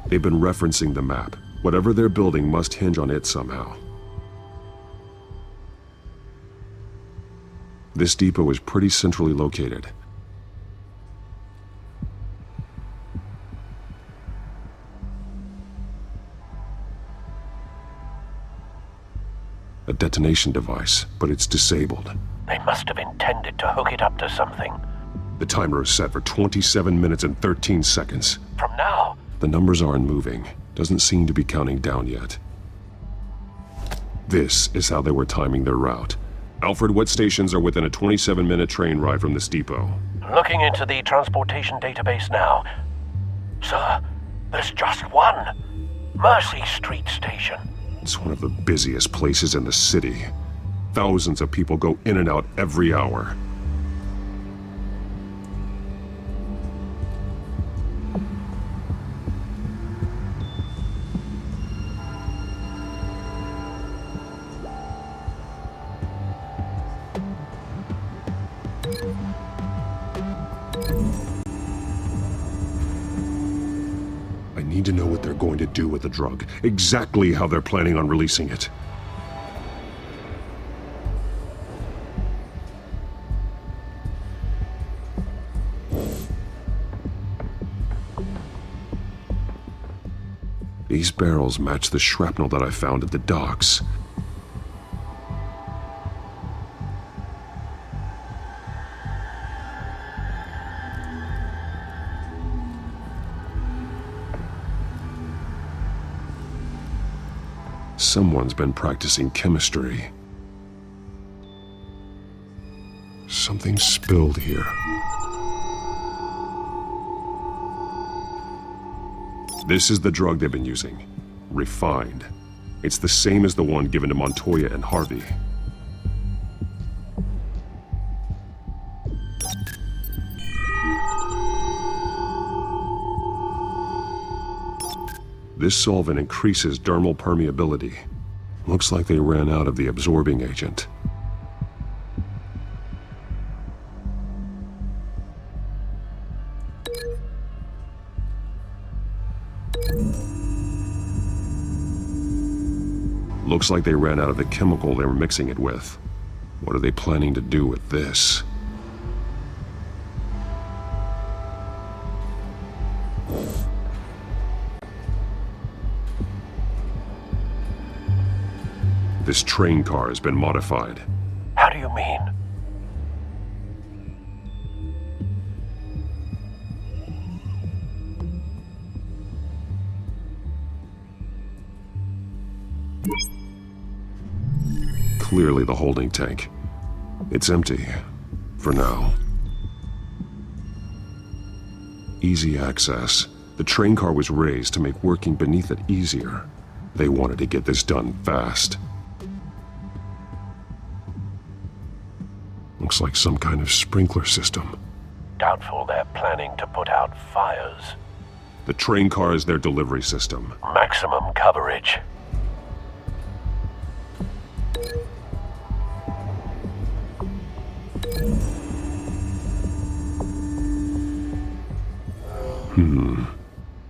They've been referencing the map. Whatever they're building must hinge on it somehow. This depot is pretty centrally located. A detonation device, but it's disabled. They must have intended to hook it up to something. The timer is set for 27 minutes and 13 seconds. From now? The numbers aren't moving. Doesn't seem to be counting down yet. This is how they were timing their route. Alfred, what stations are within a 27-minute train ride from this depot? Looking into the transportation database now. Sir, there's just one. Mercy Street Station. It's one of the busiest places in the city. Thousands of people go in and out every hour. I need to know what they're going to do with the drug, exactly how they're planning on releasing it. These barrels match the shrapnel that I found at the docks. Someone's been practicing chemistry. Something spilled here. This is the drug they've been using. Refined. It's the same as the one given to Montoya and Harvey. This solvent increases dermal permeability. Looks like they ran out of the absorbing agent. Looks like they ran out of the chemical they were mixing it with. What are they planning to do with this? This train car has been modified. How do you mean? Clearly the holding tank. It's empty. For now. Easy access. The train car was raised to make working beneath it easier. They wanted to get this done fast. Looks like some kind of sprinkler system. Doubtful they're planning to put out fires. The train car is their delivery system. Maximum coverage.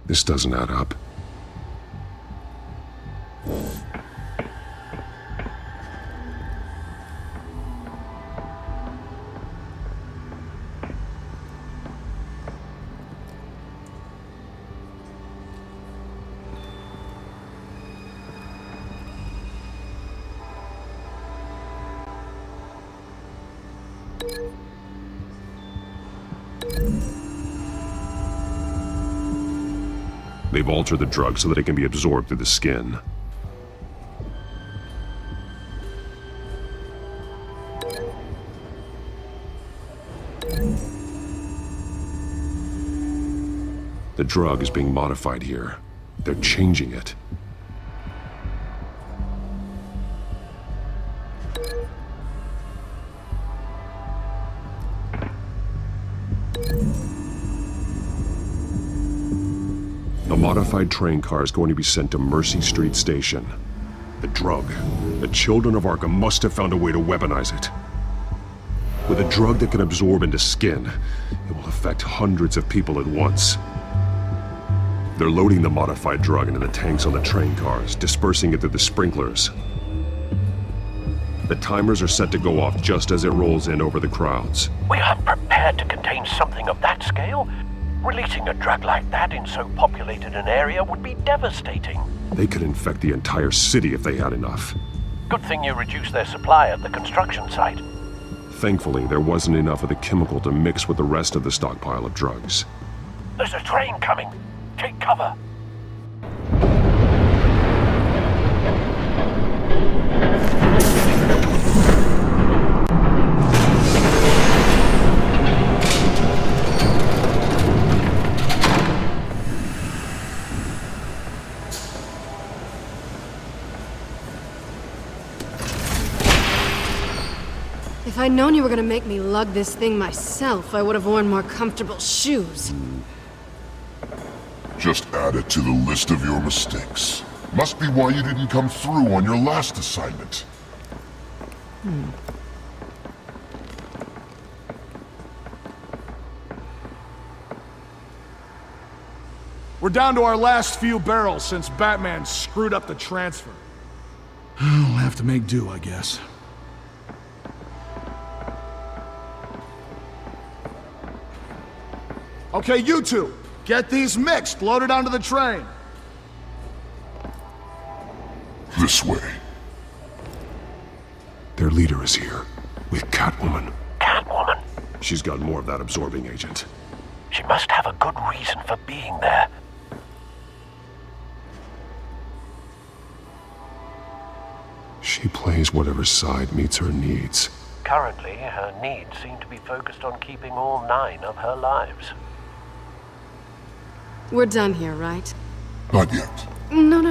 This doesn't add up. They've altered the drug so that it can be absorbed through the skin. The drug is being modified here. They're changing it. The modified train car is going to be sent to Mercy Street Station. The drug. The Children of Arkham must have found a way to weaponize it. With a drug that can absorb into skin, it will affect hundreds of people at once. They're loading the modified drug into the tanks on the train cars, dispersing it through the sprinklers. The timers are set to go off just as it rolls in over the crowds. We aren't prepared to contain something of that scale. Releasing a drug like that in so populated an area would be devastating. They could infect the entire city if they had enough. Good thing you reduced their supply at the construction site. Thankfully, there wasn't enough of the chemical to mix with the rest of the stockpile of drugs. There's a train coming. Take cover. If I'd known you were gonna make me lug this thing myself, I would have worn more comfortable shoes. Just add it to the list of your mistakes. Must be why you didn't come through on your last assignment. We're down to our last few barrels since Batman screwed up the transfer. We'll have to make do, I guess. Okay, you two, get these mixed, loaded onto the train. This way. Their leader is here, with Catwoman. Catwoman? She's got more of that absorbing agent. She must have a good reason for being there. She plays whatever side meets her needs. Currently, her needs seem to be focused on keeping all 9 of her lives. We're done here, right? Not yet. No.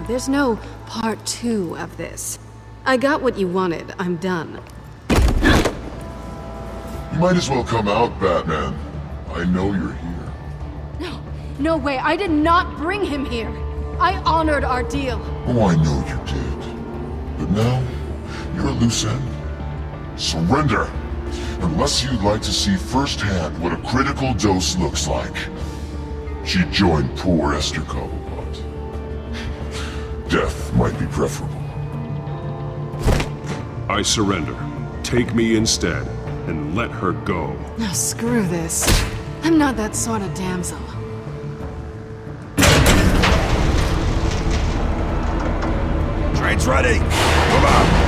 There's no part 2 of this. I got what you wanted. I'm done. You might as well come out, Batman. I know you're here. No way. I did not bring him here. I honored our deal. Oh, I know you did. But now, you're a loose end. Surrender! Unless you'd like to see firsthand what a critical dose looks like. She joined poor Esther Cobblepot. Death might be preferable. I surrender. Take me instead, and let her go. Now screw this. I'm not that sort of damsel. Train's ready! Move out!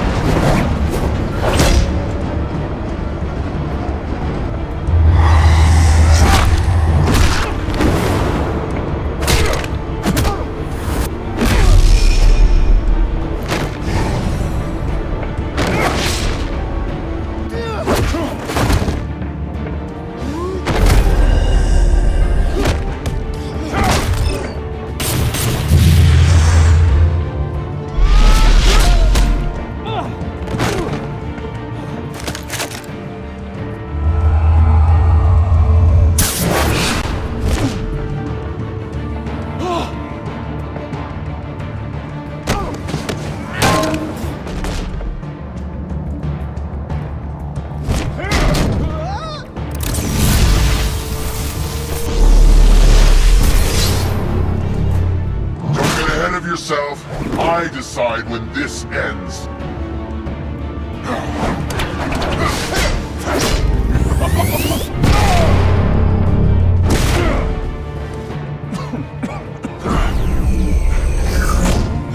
I decide when this ends.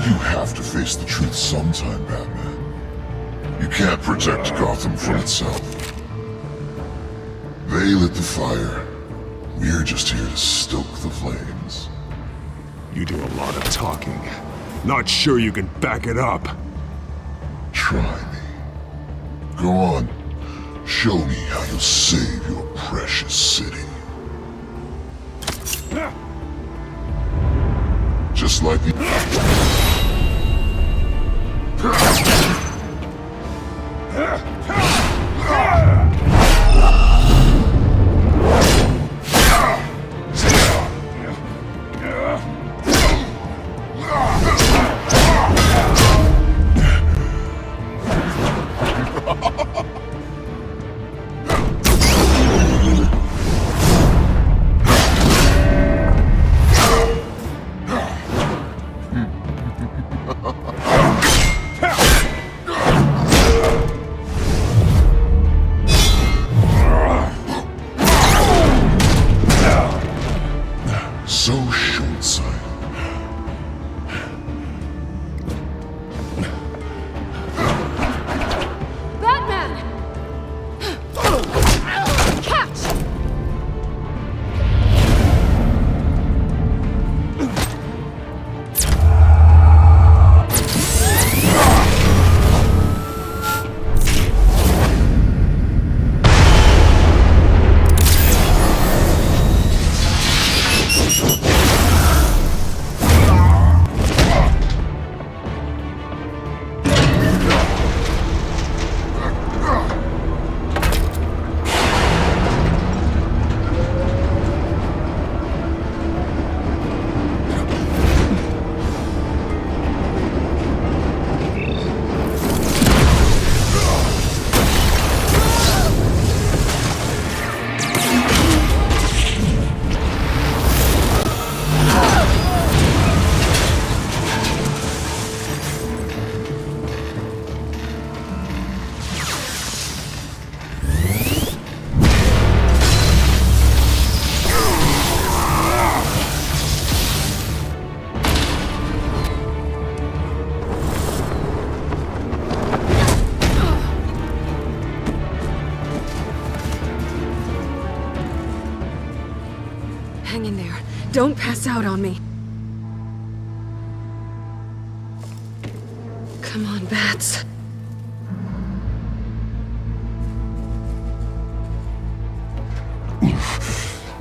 You have to face the truth sometime, Batman. You can't protect Gotham from itself. They lit the fire. We're just here to stoke the flames. You do a lot of talking. Not sure you can back it up. Try me. Go on. Show me how you'll save your precious city. Just like the... So short-sighted. Hang in there. Don't pass out on me. Come on, Bats.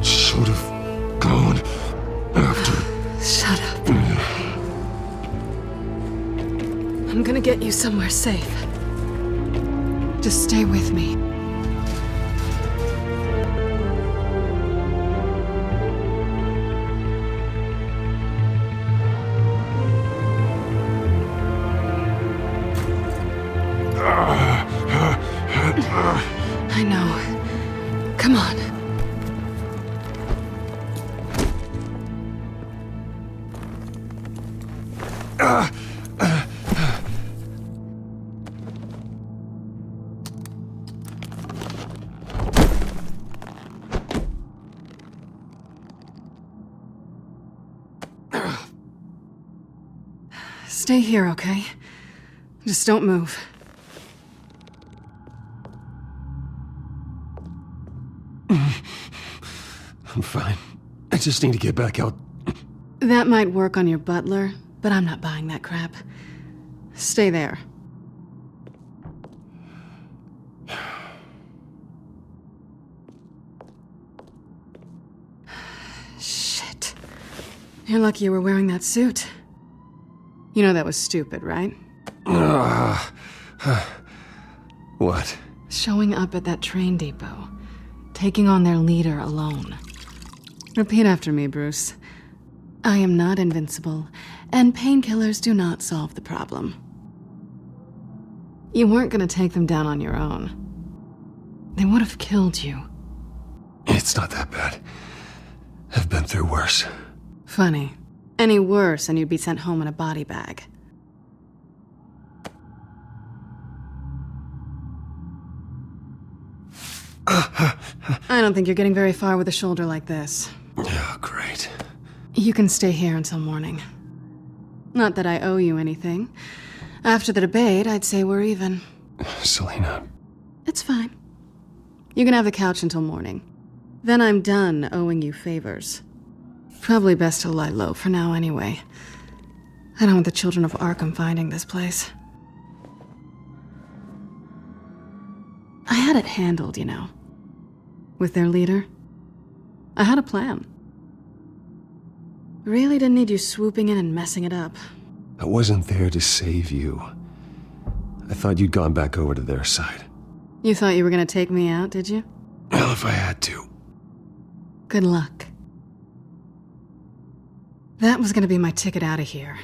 Should have gone after. Shut up. I'm gonna get you somewhere safe. Just stay with me. I know. Come on. Stay here, okay? Just don't move. I'm fine. I just need to get back out. That might work on your butler, but I'm not buying that crap. Stay there. Shit. You're lucky you were wearing that suit. You know that was stupid, right? What? Showing up at that train depot. Taking on their leader alone. Repeat after me, Bruce. I am not invincible, and painkillers do not solve the problem. You weren't gonna take them down on your own. They would have killed you. It's not that bad. I've been through worse. Funny. Any worse and you'd be sent home in a body bag. I don't think you're getting very far with a shoulder like this. Oh, great. You can stay here until morning. Not that I owe you anything. After the debate, I'd say we're even. Selina. It's fine. You can have the couch until morning. Then I'm done owing you favors. Probably best to lie low for now anyway. I don't want the Children of Arkham finding this place. I had it handled, you know. With their leader. I had a plan. Really didn't need you swooping in and messing it up. I wasn't there to save you. I thought you'd gone back over to their side. You thought you were gonna take me out, did you? Well, if I had to. Good luck. That was gonna be my ticket out of here.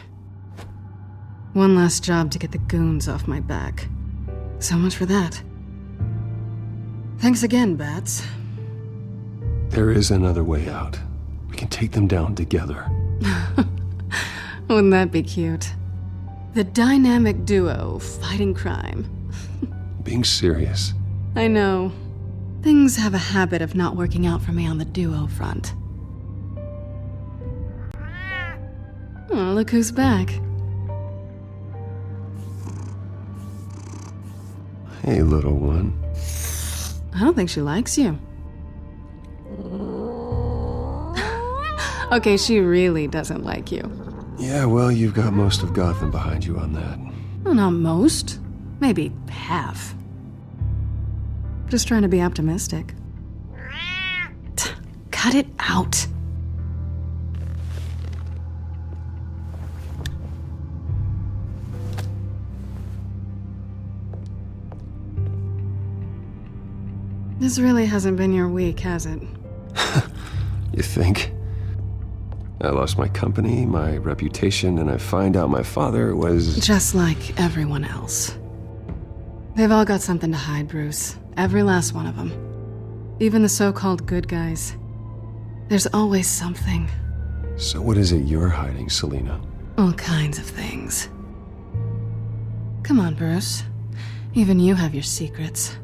One last job to get the goons off my back. So much for that. Thanks again, Bats. There is another way out. We can take them down together. Wouldn't that be cute? The dynamic duo fighting crime. Being serious. I know. Things have a habit of not working out for me on the duo front. Oh, look who's back. Hey, little one. I don't think she likes you. Okay, she really doesn't like you. Yeah, well, you've got most of Gotham behind you on that. Well, not most. Maybe half. Just trying to be optimistic. Cut it out. This really hasn't been your week, has it? You think? I lost my company, my reputation, and I find out my father was... Just like everyone else. They've all got something to hide, Bruce. Every last one of them. Even the so-called good guys. There's always something. So what is it you're hiding, Selina? All kinds of things. Come on, Bruce. Even you have your secrets.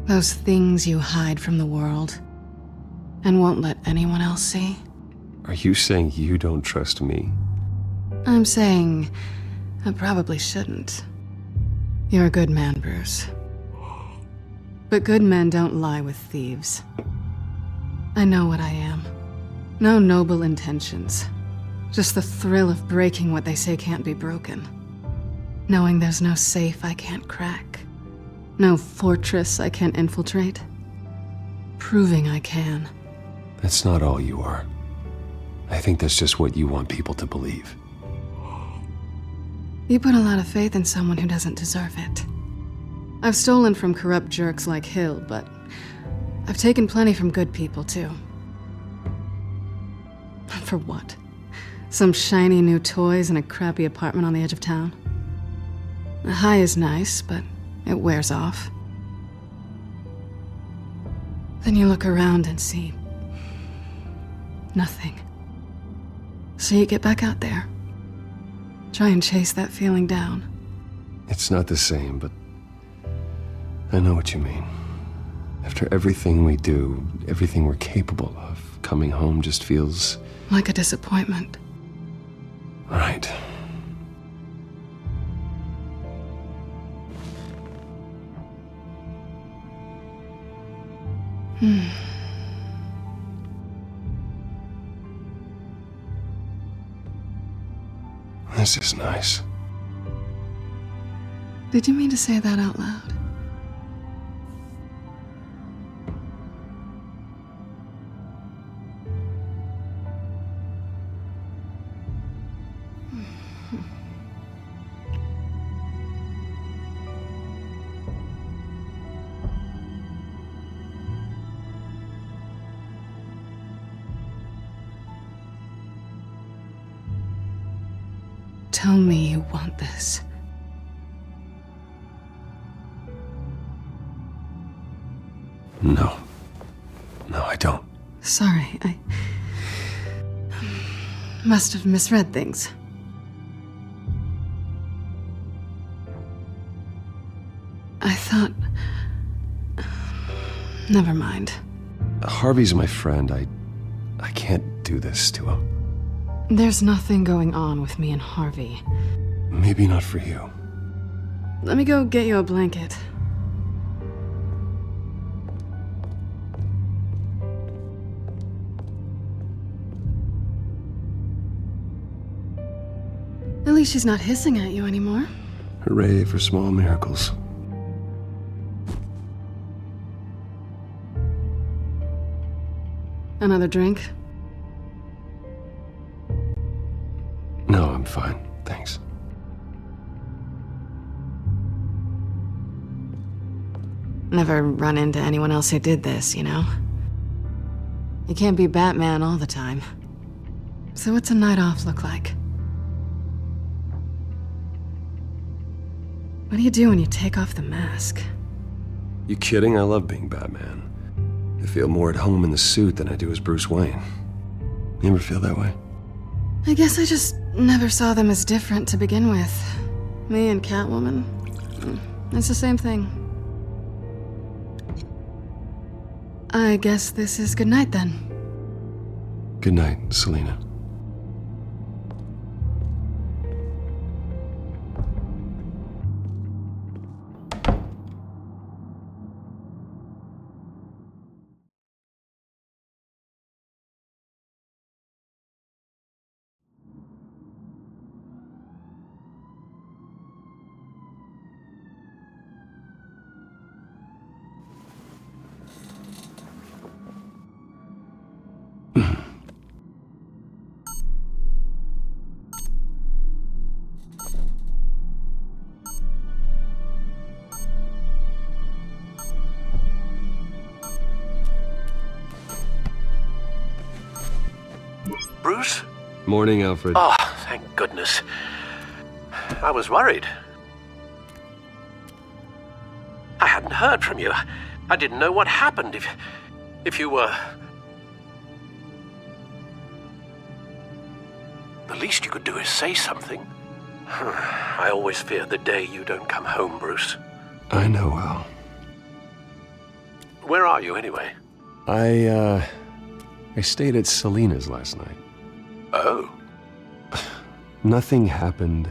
Those things you hide from the world and won't let anyone else see. Are you saying you don't trust me? I'm saying I probably shouldn't. You're a good man, Bruce. But good men don't lie with thieves. I know what I am. No noble intentions. Just the thrill of breaking what they say can't be broken. Knowing there's no safe I can't crack. No fortress I can't infiltrate. Proving I can. That's not all you are. I think that's just what you want people to believe. You put a lot of faith in someone who doesn't deserve it. I've stolen from corrupt jerks like Hill, but I've taken plenty from good people, too. For what? Some shiny new toys and a crappy apartment on the edge of town? The high is nice, but it wears off. Then you look around and see nothing. So you get back out there. Try and chase that feeling down. It's not the same, but I know what you mean. After everything we do, everything we're capable of, coming home just feels... like a disappointment. Right. This is nice. Did you mean to say that out loud? Tell me you want this. No. No, I don't. Sorry, I must have misread things. I thought... Never mind. Harvey's my friend. I can't do this to him. There's nothing going on with me and Harvey. Maybe not for you. Let me go get you a blanket. At least she's not hissing at you anymore. Hooray for small miracles. Another drink? No, I'm fine. Thanks. Never run into anyone else who did this, you know? You can't be Batman all the time. So what's a night off look like? What do you do when you take off the mask? You kidding? I love being Batman. I feel more at home in the suit than I do as Bruce Wayne. You ever feel that way? I guess I just never saw them as different to begin with. Me and Catwoman, it's the same thing. I guess this is good night then. Good night, Selina. Bruce? Morning, Alfred. Oh, thank goodness. I was worried. I hadn't heard from you. I didn't know what happened if you were... The least you could do is say something. I always fear the day you don't come home, Bruce. I know, Al. Where are you, anyway? I stayed at Selina's last night. Oh. Nothing happened.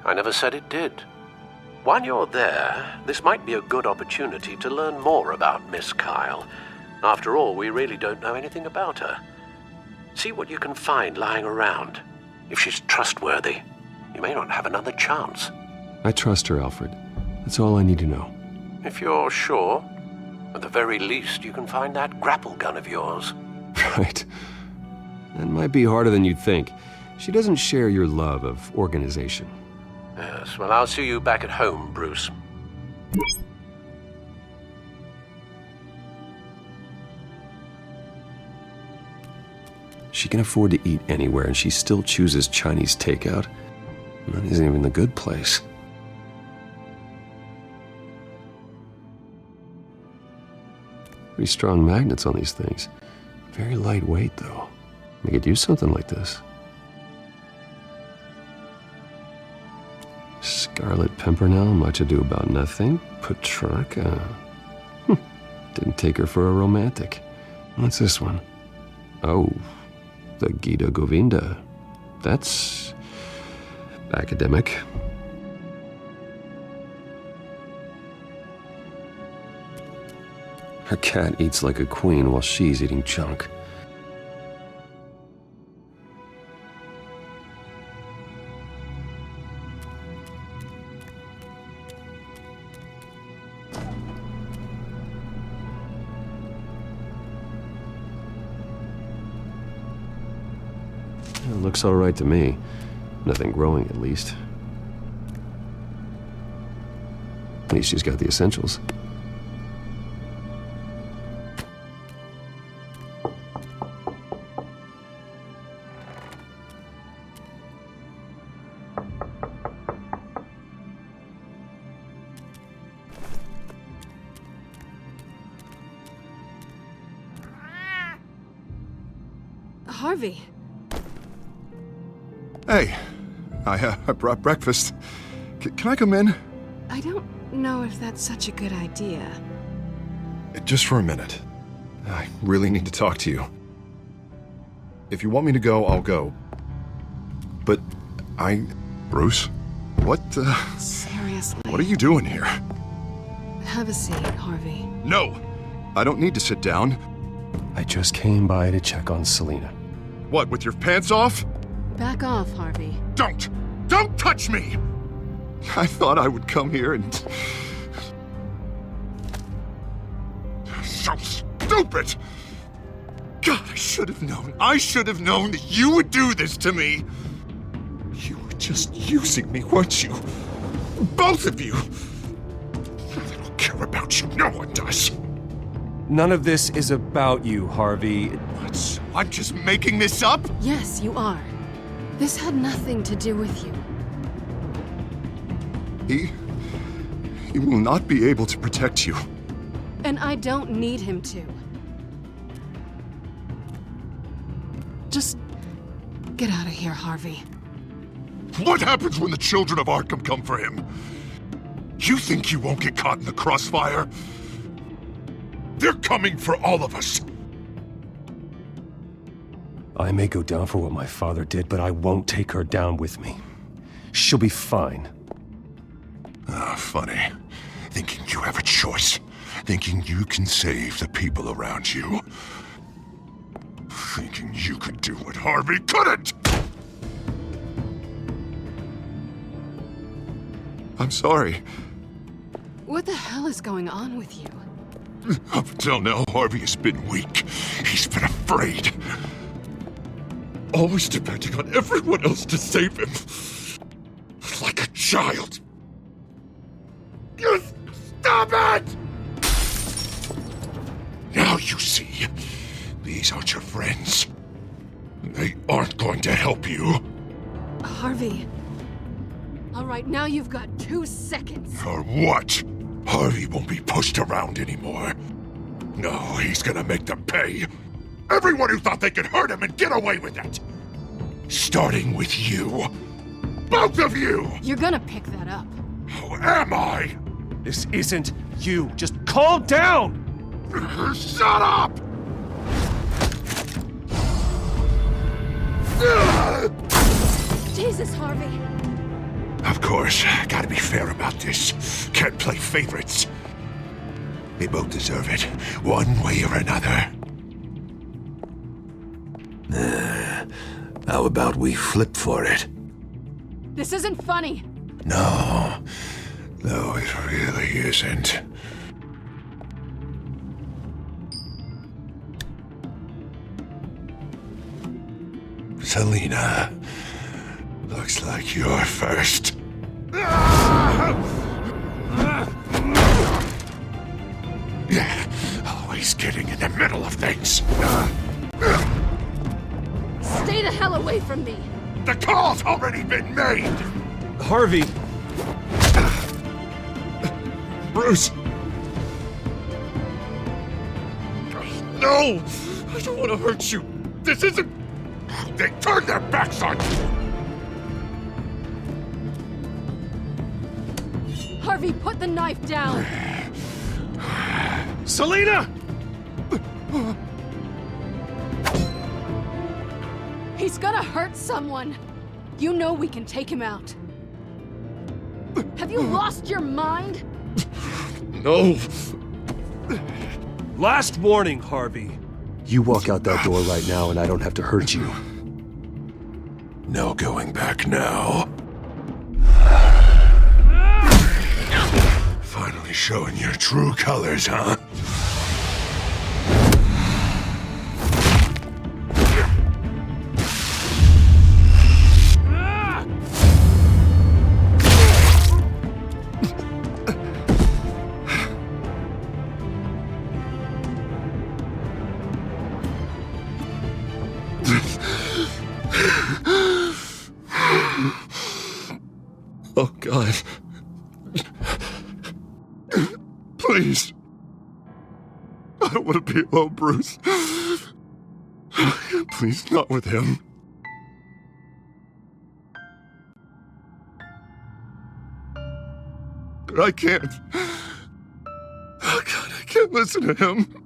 I never said it did. While you're there, this might be a good opportunity to learn more about Miss Kyle. After all, we really don't know anything about her. See what you can find lying around. If she's trustworthy, you may not have another chance. I trust her, Alfred. That's all I need to know. If you're sure, at the very least, you can find that grapple gun of yours. Right. That might be harder than you'd think. She doesn't share your love of organization. Yes, well, I'll see you back at home, Bruce. She can afford to eat anywhere, and she still chooses Chinese takeout. That isn't even the good place. Pretty strong magnets on these things. Very lightweight, though. They could use something like this. Scarlet Pimpernel, much ado about nothing. Petrarca. Didn't take her for a romantic. What's this one? Oh, the Gita Govinda. That's academic. Her cat eats like a queen while she's eating junk. It looks all right to me. Nothing growing, at least. At least she's got the essentials. Harvey. Hey, I brought breakfast. Can I come in? I don't know if that's such a good idea. Just for a minute. I really need to talk to you. If you want me to go, I'll go. But Bruce? What, Seriously. What are you doing here? Have a seat, Harvey. No! I don't need to sit down. I just came by to check on Selina. What, with your pants off? Back off, Harvey. Don't touch me! I thought I would come here and... So stupid! God, I should have known. I should have known that you would do this to me. You were just using me, weren't you? Both of you. I don't care about you. No one does. None of this is about you, Harvey. What? So I'm just making this up? Yes, you are. This had nothing to do with you. He will not be able to protect you. And I don't need him to. Just get out of here, Harvey. What happens when the Children of Arkham come for him? You think you won't get caught in the crossfire? They're coming for all of us. I may go down for what my father did, but I won't take her down with me. She'll be fine. Ah, funny. Thinking you have a choice. Thinking you can save the people around you. Thinking you could do what Harvey couldn't! I'm sorry. What the hell is going on with you? Up until now, Harvey has been weak. He's been afraid. Always depending on everyone else to save him. Like a child. You stop it! Now you see, these aren't your friends. They aren't going to help you. Harvey. All right, now you've got 2 seconds. For what? Harvey won't be pushed around anymore. No, he's gonna make them pay. Everyone who thought they could hurt him and get away with it. Starting with you. Both of you! You're gonna pick that up. Who am I? This isn't you. Just calm down! Shut up! Jesus, Harvey. Of course, gotta be fair about this. Can't play favorites. They both deserve it, one way or another. How about we flip for it? This isn't funny. No, it really isn't. Selina, looks like you're first. Always getting in the middle of things. Stay the hell away from me. The call's already been made! Harvey! Bruce! No! I don't want to hurt you. This isn't... They turned their backs on you! Harvey, put the knife down. Selina! He's gonna hurt someone. You know we can take him out. Have you lost your mind? No. Last warning, Harvey. You walk out that door right now and I don't have to hurt you. No going back now. Finally showing your true colors, huh? Oh, God. Please. I don't want to be alone, Bruce. Please, not with him. But I can't. Oh, God, I can't listen to him.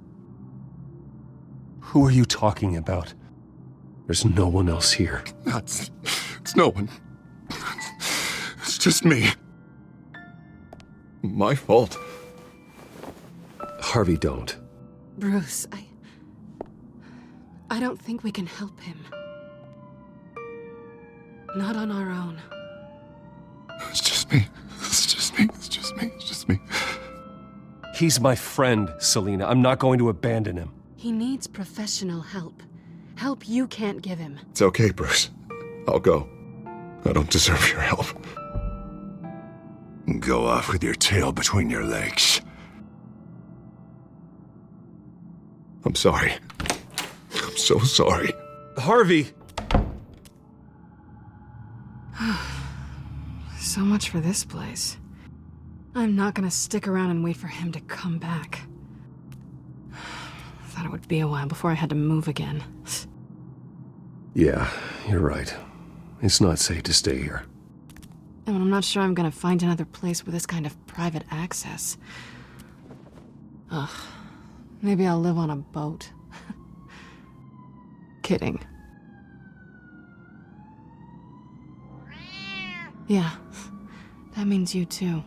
Who are you talking about? There's no one else here. It's no one. It's just me. My fault. Harvey, don't. Bruce, I don't think we can help him. Not on our own. It's just me. It's just me. It's just me. It's just me. He's my friend, Selina. I'm not going to abandon him. He needs professional help. Help you can't give him. It's okay, Bruce. I'll go. I don't deserve your help. Go off with your tail between your legs. I'm sorry. I'm so sorry. Harvey! So much for this place. I'm not gonna stick around and wait for him to come back. Thought it would be a while before I had to move again. Yeah, you're right. It's not safe to stay here. And I'm not sure I'm gonna find another place with this kind of private access. Ugh. Maybe I'll live on a boat. Kidding. Yeah. That means you too.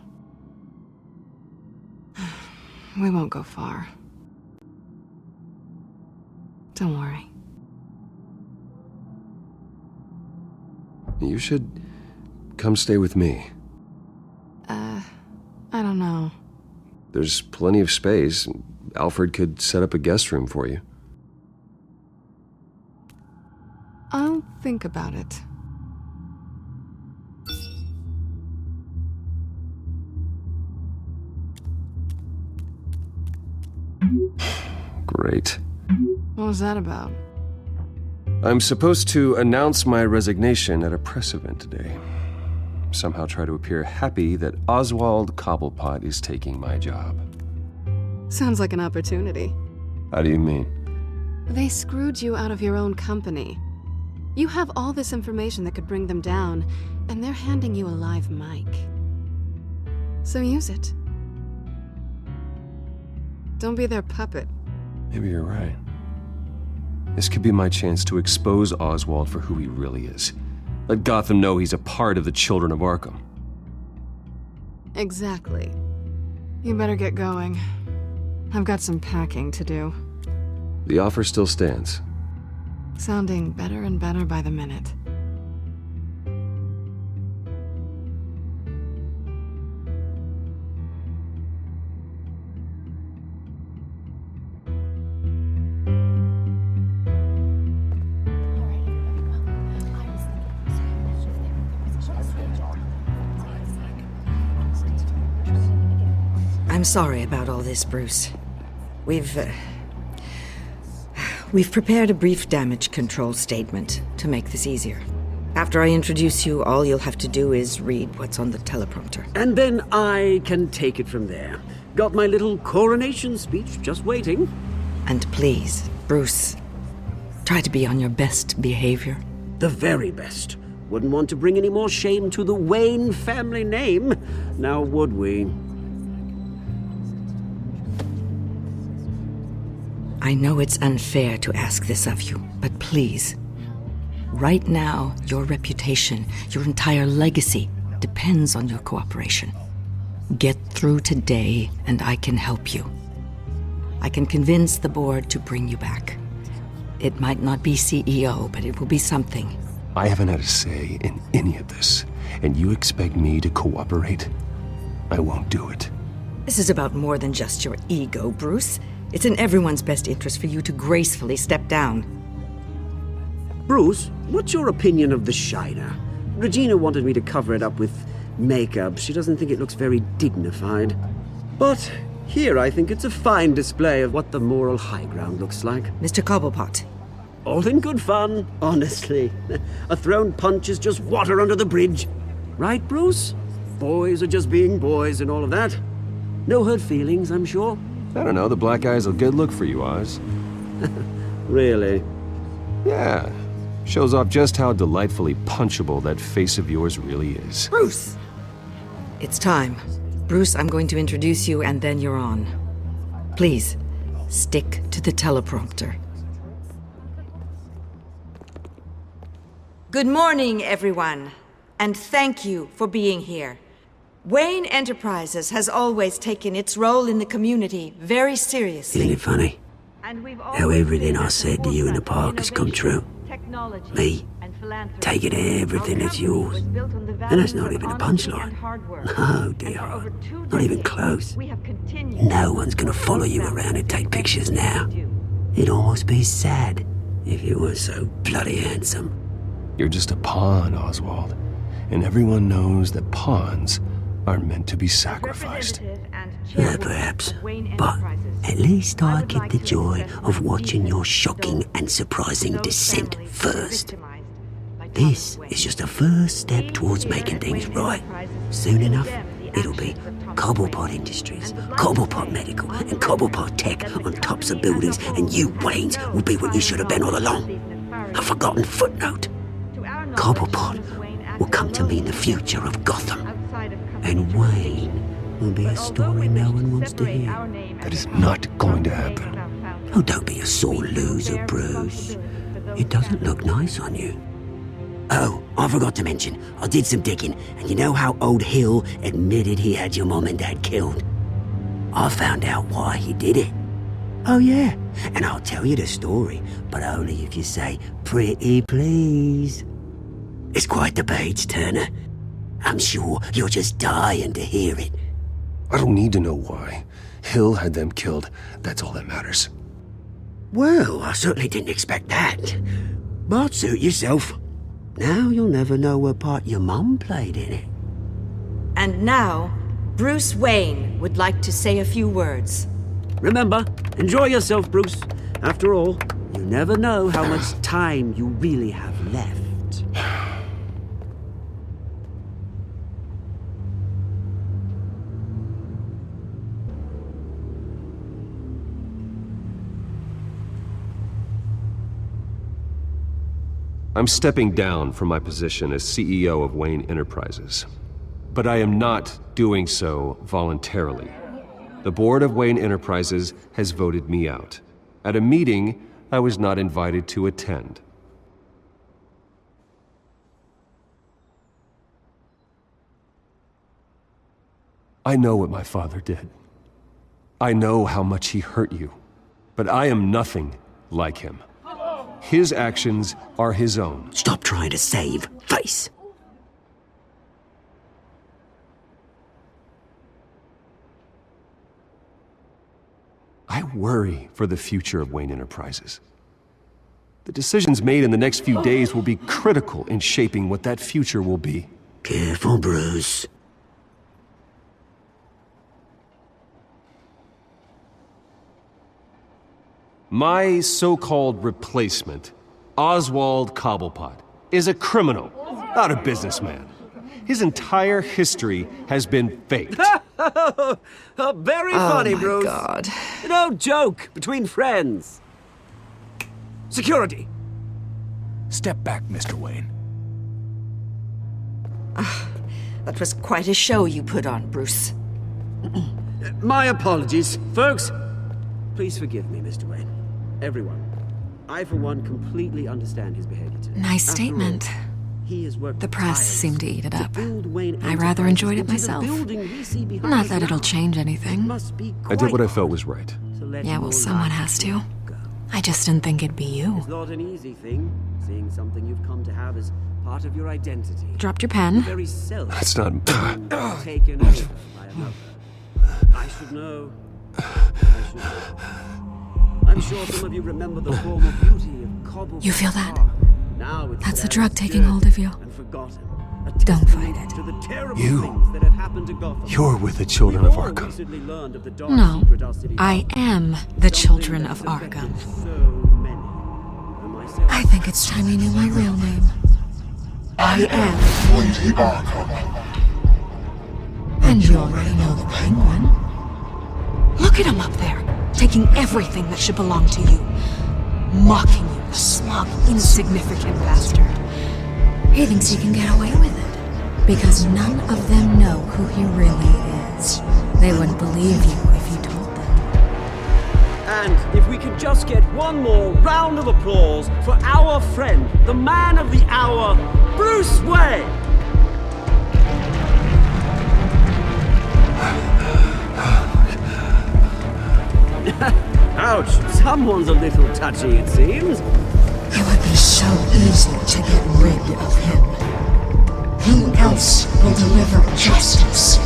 We won't go far. Don't worry. You should come stay with me. I don't know. There's plenty of space. Alfred could set up a guest room for you. I'll think about it. Great. What was that about? I'm supposed to announce my resignation at a press event today. Somehow try to appear happy that Oswald Cobblepot is taking my job. Sounds like an opportunity. How do you mean? They screwed you out of your own company. You have all this information that could bring them down, and they're handing you a live mic. So use it. Don't be their puppet. Maybe you're right. This could be my chance to expose Oswald for who he really is. Let Gotham know he's a part of the Children of Arkham. Exactly. You better get going. I've got some packing to do. The offer still stands. Sounding better and better by the minute. I'm sorry about all this, Bruce. We've prepared a brief damage control statement to make this easier. After I introduce you, all you'll have to do is read what's on the teleprompter. And then I can take it from there. Got my little coronation speech just waiting. And please, Bruce, try to be on your best behavior. The very best. Wouldn't want to bring any more shame to the Wayne family name, now would we? I know it's unfair to ask this of you, but please, right now, your reputation, your entire legacy, depends on your cooperation. Get through today, and I can help you. I can convince the board to bring you back. It might not be CEO, but it will be something. I haven't had a say in any of this, and you expect me to cooperate? I won't do it. This is about more than just your ego, Bruce. It's in everyone's best interest for you to gracefully step down. Bruce, what's your opinion of the Shiner? Regina wanted me to cover it up with makeup. She doesn't think it looks very dignified. But here I think it's a fine display of what the moral high ground looks like. Mr. Cobblepot. All in good fun, honestly. A thrown punch is just water under the bridge. Right, Bruce? Boys are just being boys and all of that. No hurt feelings, I'm sure. I don't know, the black eye's a good look for you, Oz. Really? Yeah. Shows off just how delightfully punchable that face of yours really is. Bruce! It's time. Bruce, I'm going to introduce you and then you're on. Please, stick to the teleprompter. Good morning, everyone, and thank you for being here. Wayne Enterprises has always taken its role in the community very seriously. Isn't it funny? How everything I said to you in the park has come true. Me, taking everything that's yours. And that's not even a punchline. No, dear. Not even close. No one's gonna follow you around and take pictures now. It'd almost be sad if you weren't so bloody handsome. You're just a pawn, Oswald. And everyone knows that pawns are meant to be sacrificed. Yeah, perhaps. But at least I get the joy of watching your shocking and surprising descent first. This is just a first step towards making things right. Soon enough, it'll be Cobblepot Industries, Cobblepot Medical, and Cobblepot Tech on tops of buildings, and you, Waynes, will be what you should have been all along. A forgotten footnote. Cobblepot will come to mean the future of Gotham. And Wayne will be a story no one wants to hear. That is not going to happen. Oh, don't be a sore loser, Bruce. It doesn't look nice on you. Oh, I forgot to mention, I did some digging, and you know how old Hill admitted he had your mom and dad killed? I found out why he did it. Oh yeah, and I'll tell you the story, but only if you say, pretty please. It's quite the page, Turner. I'm sure you're just dying to hear it. I don't need to know why. Hill had them killed. That's all that matters. Well, I certainly didn't expect that. But suit yourself. Now you'll never know what part your mum played in it. And now, Bruce Wayne would like to say a few words. Remember, enjoy yourself, Bruce. After all, you never know how much time you really have left. I'm stepping down from my position as CEO of Wayne Enterprises. But I am not doing so voluntarily. The board of Wayne Enterprises has voted me out, at a meeting I was not invited to attend. I know what my father did. I know how much he hurt you. But I am nothing like him. His actions are his own. Stop trying to save face. I worry for the future of Wayne Enterprises. The decisions made in the next few days will be critical in shaping what that future will be. Careful, Bruce. My so-called replacement, Oswald Cobblepot, is a criminal, not a businessman. His entire history has been faked. Very funny, Bruce. Oh, my God. No joke between friends. Security. Step back, Mr. Wayne. That was quite a show you put on, Bruce. My apologies. Folks, please forgive me, Mr. Wayne. Everyone. I, for one, completely understand his behavior today. Nice After statement. all, he has worked The press tirelessly seemed to eat it up. build Wayne I rather enjoyed it into the myself. building we see behind Not us that it'll now. change anything. I did what I felt was right. Yeah, well, someone has to. I just didn't think it'd be you. It's not an easy thing, seeing something you've come to have as part of your identity. Dropped your pen. Your very self That's not... taken over by another. I should know. I'm sure some of you remember the former beauty of Cobble. You feel that? Now it's That's the there, drug taking hold of you. and forgotten. Don't fight it. To the terrible You- things that have happened to Gotham. You're with the Children of We've all Arkham. recently learned of the dark No, secret our city I am the Children of Arkham. I think it's time you knew my real name. I am. Lady Arkham. And you already know the Penguin. Look at him up there, taking everything that should belong to you. Mocking you, the smug, insignificant bastard. He thinks he can get away with it. Because none of them know who he really is. They wouldn't believe you if you told them. And if we could just get one more round of applause for our friend, the man of the hour, Bruce Wayne! Ouch, someone's a little touchy, it seems. It would be so easy to get rid of him. Who else will deliver justice?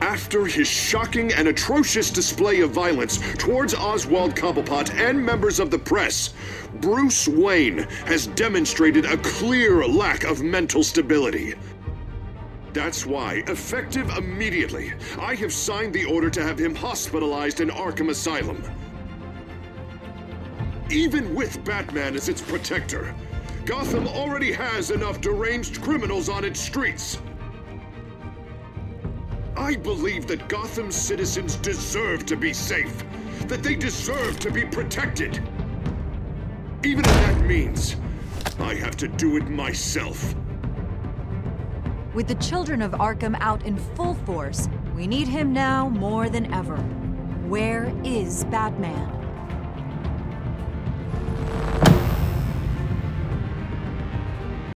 After his shocking and atrocious display of violence towards Oswald Cobblepot and members of the press, Bruce Wayne has demonstrated a clear lack of mental stability. That's why, effective immediately, I have signed the order to have him hospitalized in Arkham Asylum. Even with Batman as its protector, Gotham already has enough deranged criminals on its streets. I believe that Gotham's citizens deserve to be safe, that they deserve to be protected. Even if that means I have to do it myself. With the Children of Arkham out in full force, we need him now more than ever. Where is Batman?